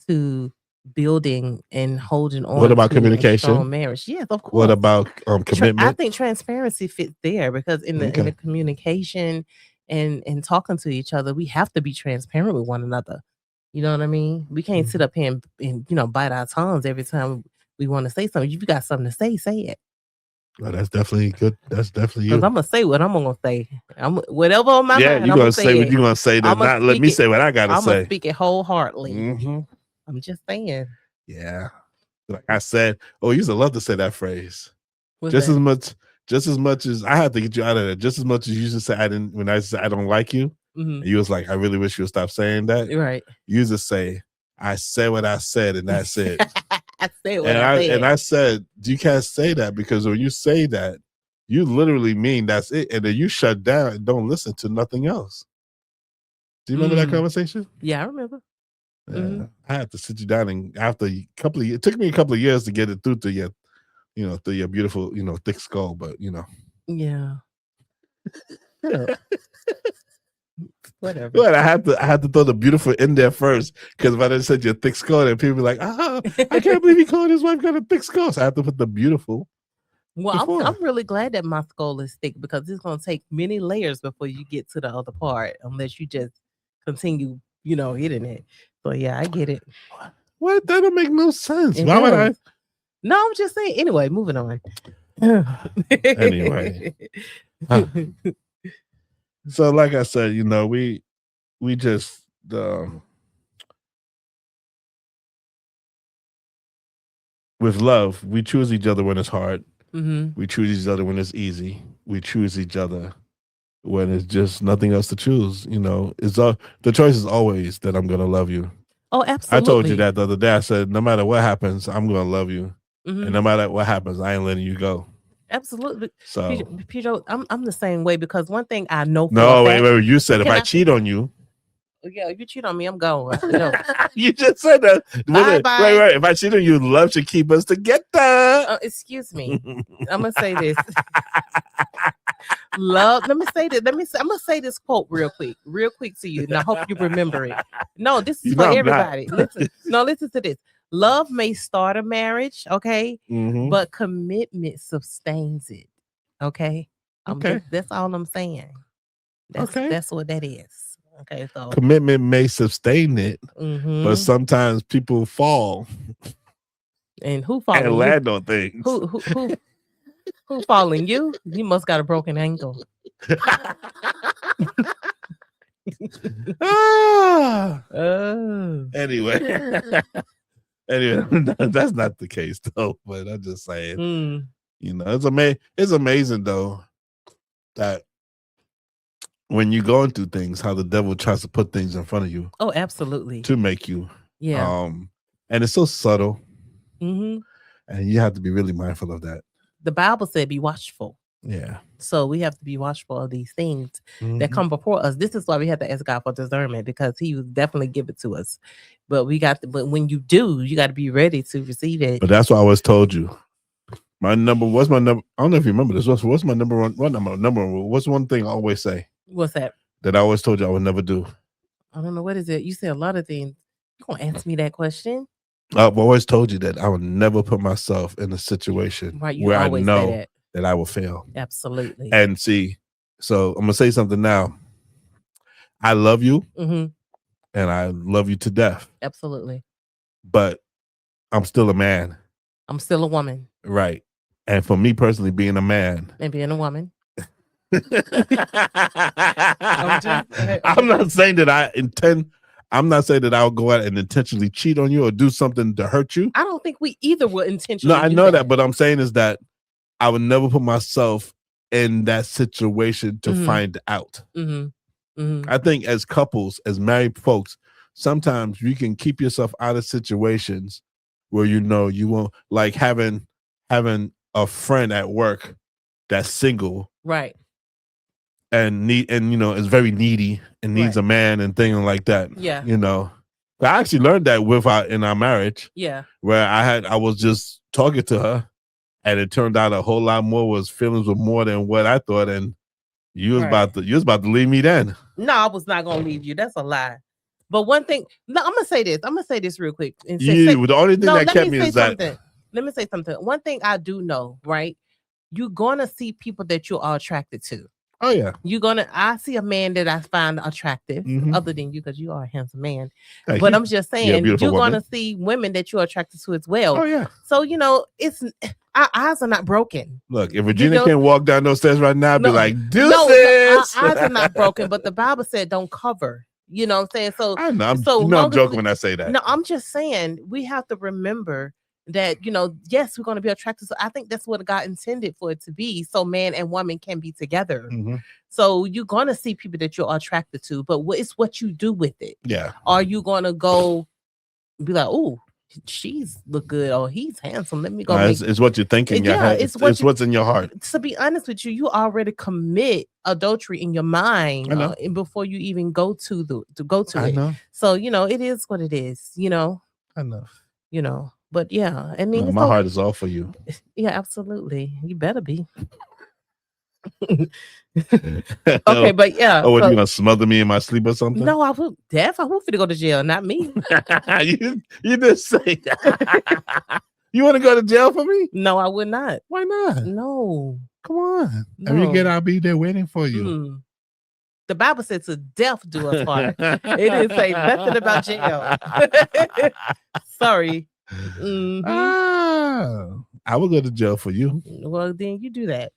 to building and holding on. What about to communication? A strong marriage. Yes, of course. What about commitment? I think transparency fits there because in the communication and talking to each other, we have to be transparent with one another. You know what I mean? We can't sit up here and bite our tongues every time we want to say something. If you got something to say it. Well, that's definitely good. That's definitely you. I'm gonna say what I'm gonna say. Whatever on my mind. Yeah, you're gonna say what you're gonna say. Not let me say what I gotta say. I'm gonna speak it wholeheartedly. I'm just saying. Yeah, like I said. Oh, you used to love to say that phrase. Just as much as I had to get you out of that. Just as much as you used to say when I said I don't like you. You was like, I really wish you would stop saying that. Right. You used to say, I said what I said, and that's it. I said what I said. And I said, you can't say that because when you say that, you literally mean that's it. And then you shut down and don't listen to nothing else. Do you remember that conversation? Yeah, I remember. Yeah. I had to sit you down, and after a couple of years, it took me a couple of years to get it through to your, through your beautiful, thick skull, but Yeah. Whatever. But I had to throw the beautiful in there first because if I didn't say your thick skull, then people be like, I can't believe he called his wife got a thick skull. So I have to put the beautiful. Well, I'm really glad that my skull is thick because it's gonna take many layers before you get to the other part, unless you just continue, hitting it. So yeah, I get it. What? That don't make no sense. Why would I? No, I'm just saying. Anyway, moving on. Anyway. So, like I said, we just with love, we choose each other when it's hard. We choose each other when it's easy. We choose each other when it's just nothing else to choose. It's the choice is always that I'm gonna love you. Oh, absolutely. I told you that the other day. I said, no matter what happens, I'm gonna love you, and no matter what happens, I ain't letting you go. Absolutely. So, Peter, I'm the same way because one thing I know. Wait. You said if I cheat on you. Yeah, if you cheat on me, I'm going. You just said that. Bye. Wait. If I cheat on you, love should keep us together. Excuse me. I'm gonna say this. Love. Let me say this. I'm gonna say this quote real quick to you, and I hope you remember it. No, this is for everybody. Listen to this. Love may start a marriage, okay, but commitment sustains it. Okay. That's all I'm saying. That's what that is. Okay, so commitment may sustain it, but sometimes people fall. And who falling? And land on things. Who falling? You must got a broken ankle. Anyway, that's not the case though. But I'm just saying, it's amazing though that when you're going through things, how the devil tries to put things in front of you. Oh, absolutely. To make you. Yeah. And it's so subtle. And you have to be really mindful of that. The Bible said, be watchful. Yeah. So we have to be watchful of these things that come before us. This is why we have to ask God for discernment, because He will definitely give it to us. But when you do, you got to be ready to receive it. But that's what I always told you. What's my number? I don't know if you remember this. What's my number one? What number? What's one thing I always say? What's that? That I always told you I would never do. I don't know. What is it? You say a lot of things. You gonna ask me that question? I've always told you that I would never put myself in a situation where I know that I will fail. Absolutely. And see, so I'm gonna say something now. I love you, and I love you to death. Absolutely. But I'm still a man. I'm still a woman. Right. And for me personally, being a man and being a woman, I'm not saying that I'm not saying that I'll go out and intentionally cheat on you or do something to hurt you. I don't think we either would intentionally. No, I know that, but I'm saying is that I would never put myself in that situation to find out. I think as couples, as married folks, sometimes you can keep yourself out of situations where you won't, like having a friend at work that's single, right, and is very needy and needs a man and things like that. Yeah. I actually learned that in our marriage. Yeah. Where I was just talking to her, and it turned out a whole lot more feelings were more than what I thought, and you was about to leave me then. No, I was not gonna leave you. That's a lie. But one thing, no, I'm gonna say this real quick. And the only thing that kept me is that. Let me say something. One thing I do know, right? You're gonna see people that you are attracted to. Oh yeah. I see a man that I find attractive, other than you, because you are a handsome man. Thank but you. I'm just saying, you're gonna see women that you're attracted to as well. Oh yeah. So it's our eyes are not broken. Look, if Regina can't walk down those stairs right now, I'd be like, deuces. Our eyes are not broken, but the Bible said don't cover. You know what I'm saying? So I know. I'm joking when I say that. No, I'm just saying we have to remember that, yes, we're going to be attracted. So I think that's what God intended for it to be. So man and woman can be together. So you're going to see people that you're attracted to, but it's what you do with it. Yeah. Are you going to go be like, oh, she's look good, or he's handsome, let me go. It's what you're thinking. It's what's in your heart. To be honest with you, you already commit adultery in your mind before you even go to it. I know. So it is what it is. I know. But yeah, I mean, my heart is all for you. Yeah, absolutely. You better be. Okay, but yeah. Oh, what, you gonna smother me in my sleep or something? No, I will. I will fit to go to jail, not me. you just say that. You want to go to jail for me? No, I would not. Why not? No. Come on. No. When you get, I'll be there waiting for you. The Bible says to death do us part. It didn't say nothing about jail. Sorry. I will go to jail for you. Well, then you do that.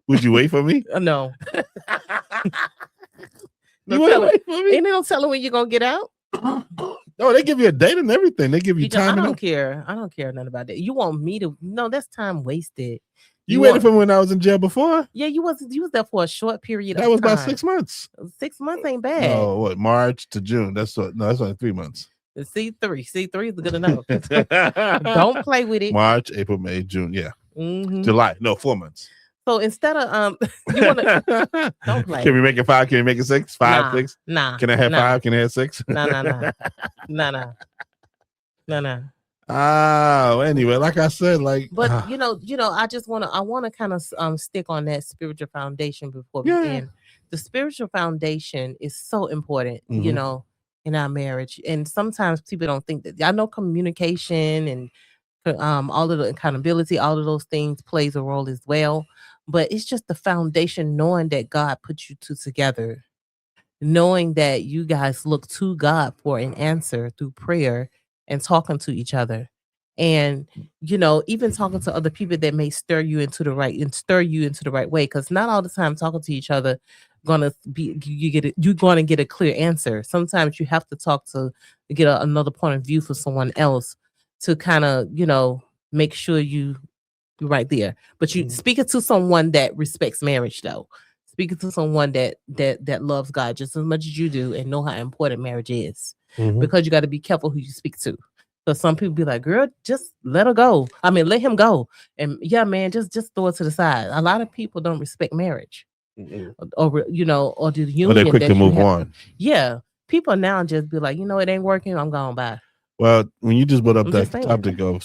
Would you wait for me? No. You want to wait for me? Ain't they don't tell them when you're gonna get out? No, they give you a date and everything. They give you time. I don't care. I don't care nothing about that. You want me to? No, that's time wasted. You waited for me when I was in jail before? Yeah, you was there for a short period. That was about 6 months. 6 months ain't bad. Oh, what? March to June. That's only 3 months. C3 is good enough. Don't play with it. March, April, May, June. Yeah. July. No, 4 months. So instead of you wanna don't play. Can we make it 5? Can we make it 6? 5, 6? Nah. Can I have 5? Can I have 6? Nah. Anyway, like I said, but I want to kind of stick on that spiritual foundation before we end. The spiritual foundation is so important, in our marriage. And sometimes people don't think that. I know communication and all of the accountability, all of those things plays a role as well. But it's just the foundation, knowing that God put you two together, knowing that you guys look to God for an answer through prayer and talking to each other. And even talking to other people that may stir you into the right way, because not all the time talking to each other you're gonna get a clear answer. Sometimes you have to talk to get another point of view for someone else to kind of make sure you're right there. But you speaking to someone that respects marriage, though, speaking to someone that loves God just as much as you do and know how important marriage is, because you got to be careful who you speak to. So some people be like, girl, just let her go. I mean, let him go. And yeah, man, just throw it to the side. A lot of people don't respect marriage. Or the union. Or they're quick to move on. Yeah. People now just be like, it ain't working, I'm going by. Well, when you just brought up that topic of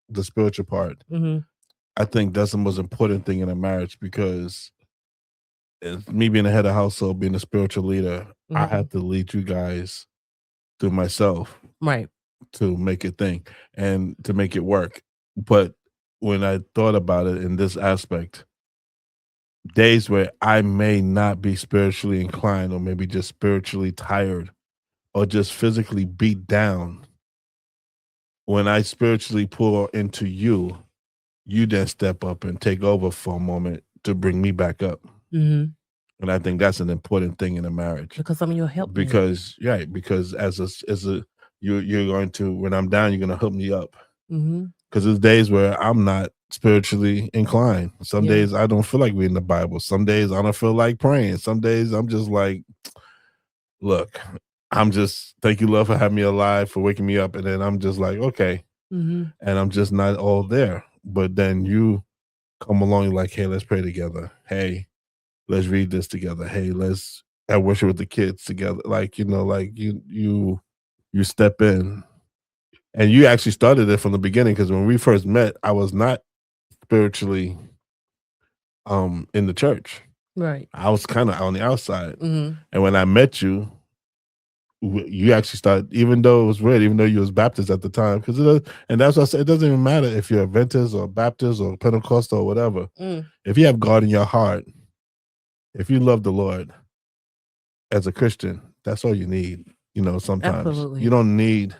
the spiritual part, I think that's the most important thing in a marriage, because me being the head of household, being a spiritual leader, I have to lead you guys through myself. Right. To make it thing and to make it work. But when I thought about it in this aspect, days where I may not be spiritually inclined, or maybe just spiritually tired, or just physically beat down, when I spiritually pour into you, you then step up and take over for a moment to bring me back up. Mm-hmm. And I think that's an important thing in a marriage. Because you'll help me. Because as a you're going to, when I'm down, you're going to help me up. Because there's days where I'm not spiritually inclined. Some days I don't feel like reading the Bible. Some days I don't feel like praying. Some days I'm just like, look, I'm just, thank you, Lord, for having me alive, for waking me up. And then I'm just like, okay. And I'm just not all there. But then you come along, you're like, hey, let's pray together. Hey, let's read this together. Hey, let's have worship with the kids together. Like, like you step in. And you actually started it from the beginning, because when we first met, I was not spiritually in the church. Right. I was kind of on the outside. And when I met you, you actually started, even though it was weird, even though you was Baptist at the time, and that's what I said, it doesn't even matter if you're Adventist or Baptist or Pentecostal or whatever. If you have God in your heart, if you love the Lord as a Christian, that's all you need. Sometimes Absolutely. you don't need.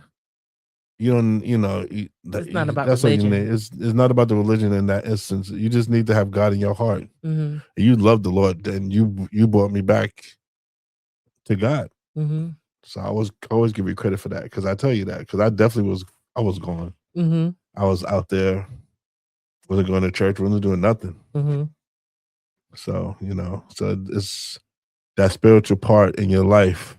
It's not about that's religion. all you need. It's not about the religion in that instance. You just need to have God in your heart. You love the Lord, and you brought me back to God. So I always give you credit for that, because I tell you that, because I definitely was gone. I was out there, wasn't going to church, wasn't doing nothing. So so it's that spiritual part in your life,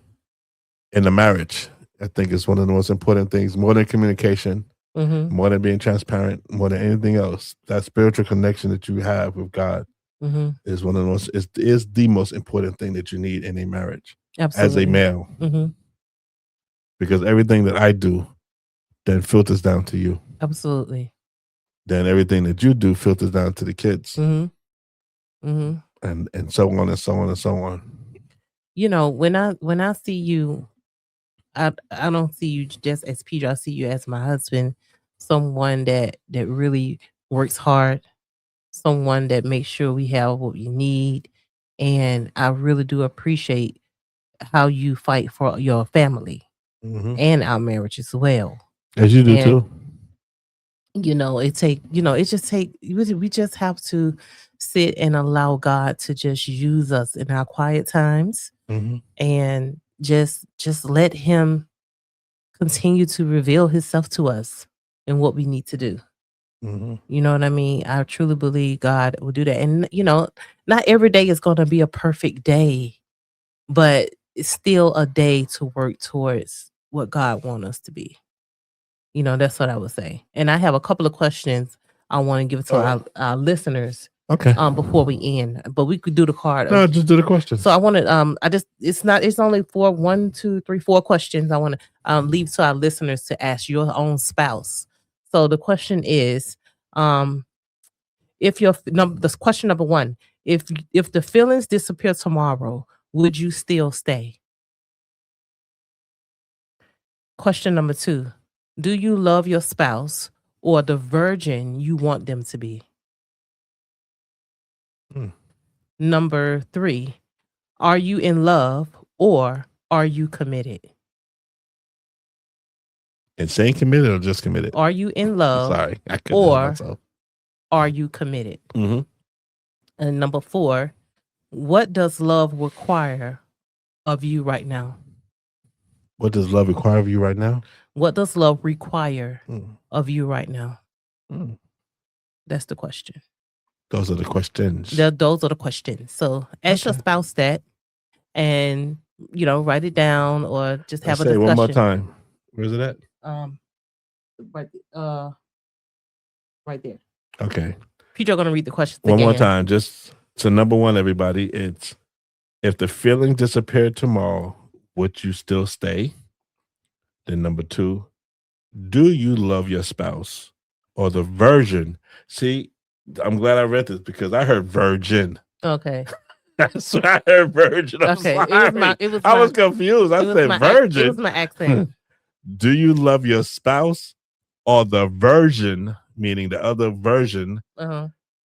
in the marriage, I think is one of the most important things, more than communication, more than being transparent, more than anything else. That spiritual connection that you have with God is one of the most, is the most important thing that you need in a marriage. Absolutely. As a male. Because everything that I do then filters down to you. Absolutely. Then everything that you do filters down to the kids. And so on and so on and so on. When I see you, I don't see you just as Peter. I see you as my husband, someone that really works hard, someone that makes sure we have what we need. And I really do appreciate how you fight for your family and our marriage as well. As you do too. We just have to sit and allow God to just use us in our quiet times, and just let him continue to reveal himself to us and what we need to do. You know what I mean? I truly believe God will do that. And, not every day is going to be a perfect day, but it's still a day to work towards what God wants us to be. That's what I would say. And I have a couple of questions I want to give to our listeners. Okay. Before we end, but we could do the card. No, just do the questions. So I want to. It's only 4 questions. I want to leave to our listeners to ask your own spouse. So the question is, this question number 1, if the feelings disappear tomorrow, would you still stay? Question number 2, do you love your spouse or the virgin you want them to be? Number 3, are you in love or are you committed? And saying committed or just committed? Are you in love? Sorry, I couldn't help myself. Are you committed? And number 4, what does love require of you right now? What does love require of you right now? What does love require of you right now? That's the question. Those are the questions. Those are the questions. So ask your spouse that, and write it down or just have a discussion. One more time. Where's it at? Right there. Okay. Peter gonna read the questions one again. more time. Just so number 1, everybody, it's, if the feeling disappeared tomorrow, would you still stay? Then number 2, do you love your spouse or the virgin? See, I'm glad I read this, because I heard virgin. Okay. That's what I heard, virgin. I was confused. I said virgin. It was my accent. Do you love your spouse or the virgin, meaning the other version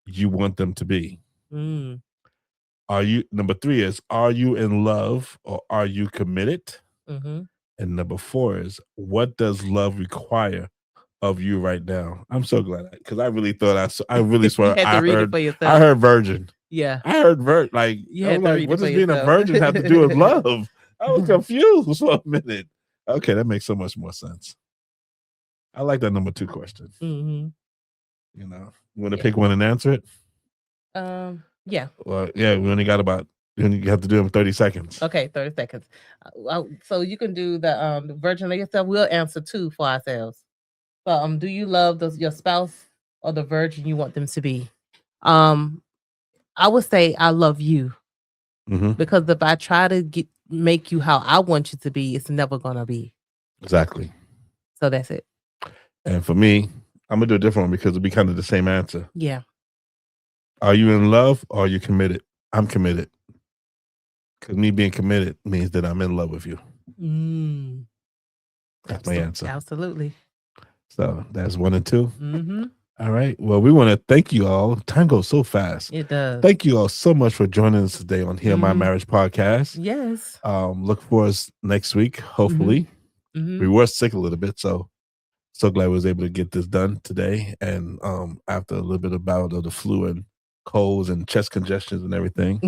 you want them to be? Number 3 is, are you in love or are you committed? Mm-hmm. And number 4 is, what does love require of you right now? I'm so glad, because I really thought I really You swear had to read it for I yourself. heard virgin. Yeah. I heard like You I had was to like, read what it for does being a yourself. virgin have to do with love? I was confused for a minute. Okay, that makes so much more sense. I like that number 2 question. Mm-hmm. You know, you want to pick one and answer it? Yeah. Well, yeah, we only got about. You have to do them 30 seconds. Okay, 30 seconds. So you can do the virgin of yourself. We'll answer 2 for ourselves. So do you love your spouse or the virgin you want them to be? I would say I love you, because if I try to make you how I want you to be, it's never gonna be. Exactly. So that's it. And for me, I'm gonna do a different one because it'll be kind of the same answer. Yeah. Are you in love or are you committed? I'm committed. Because me being committed means that I'm in love with you. That's my answer. Absolutely. So that's 1 and 2. Mm-hmm. All right. Well, we want to thank you all. Time goes so fast. It does. Thank you all so much for joining us today on Heal My Marriage podcast. Yes. Look for us next week, hopefully. We were sick a little bit, so glad we was able to get this done today. And after a little bit of bout of the flu and colds and chest congestions and everything,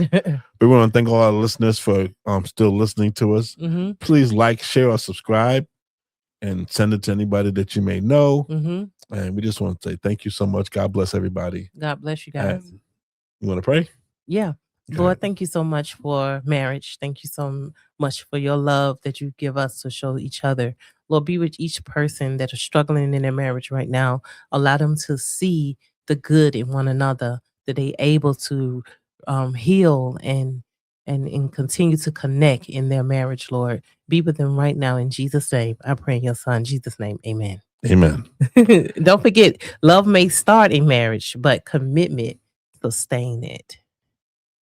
we want to thank all our listeners for still listening to us. Please like, share, or subscribe, and send it to anybody that you may know. And we just want to say thank you so much. God bless everybody. God bless you guys. And you want to pray? Yeah. Lord, thank you so much for marriage. Thank you so much for your love that you give us to show each other. Lord, be with each person that are struggling in their marriage right now. Allow them to see the good in one another, that they're able to heal and continue to connect in their marriage, Lord. Be with them right now in Jesus' name. I pray in your son, Jesus' name. Amen. Amen. Don't forget, love may start in marriage, but commitment sustain it.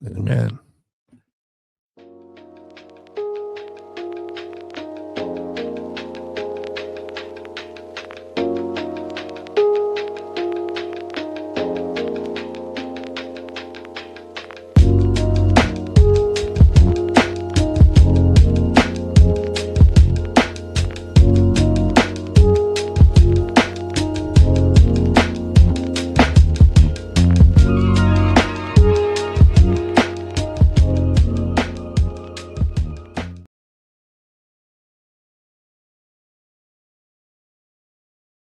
Amen.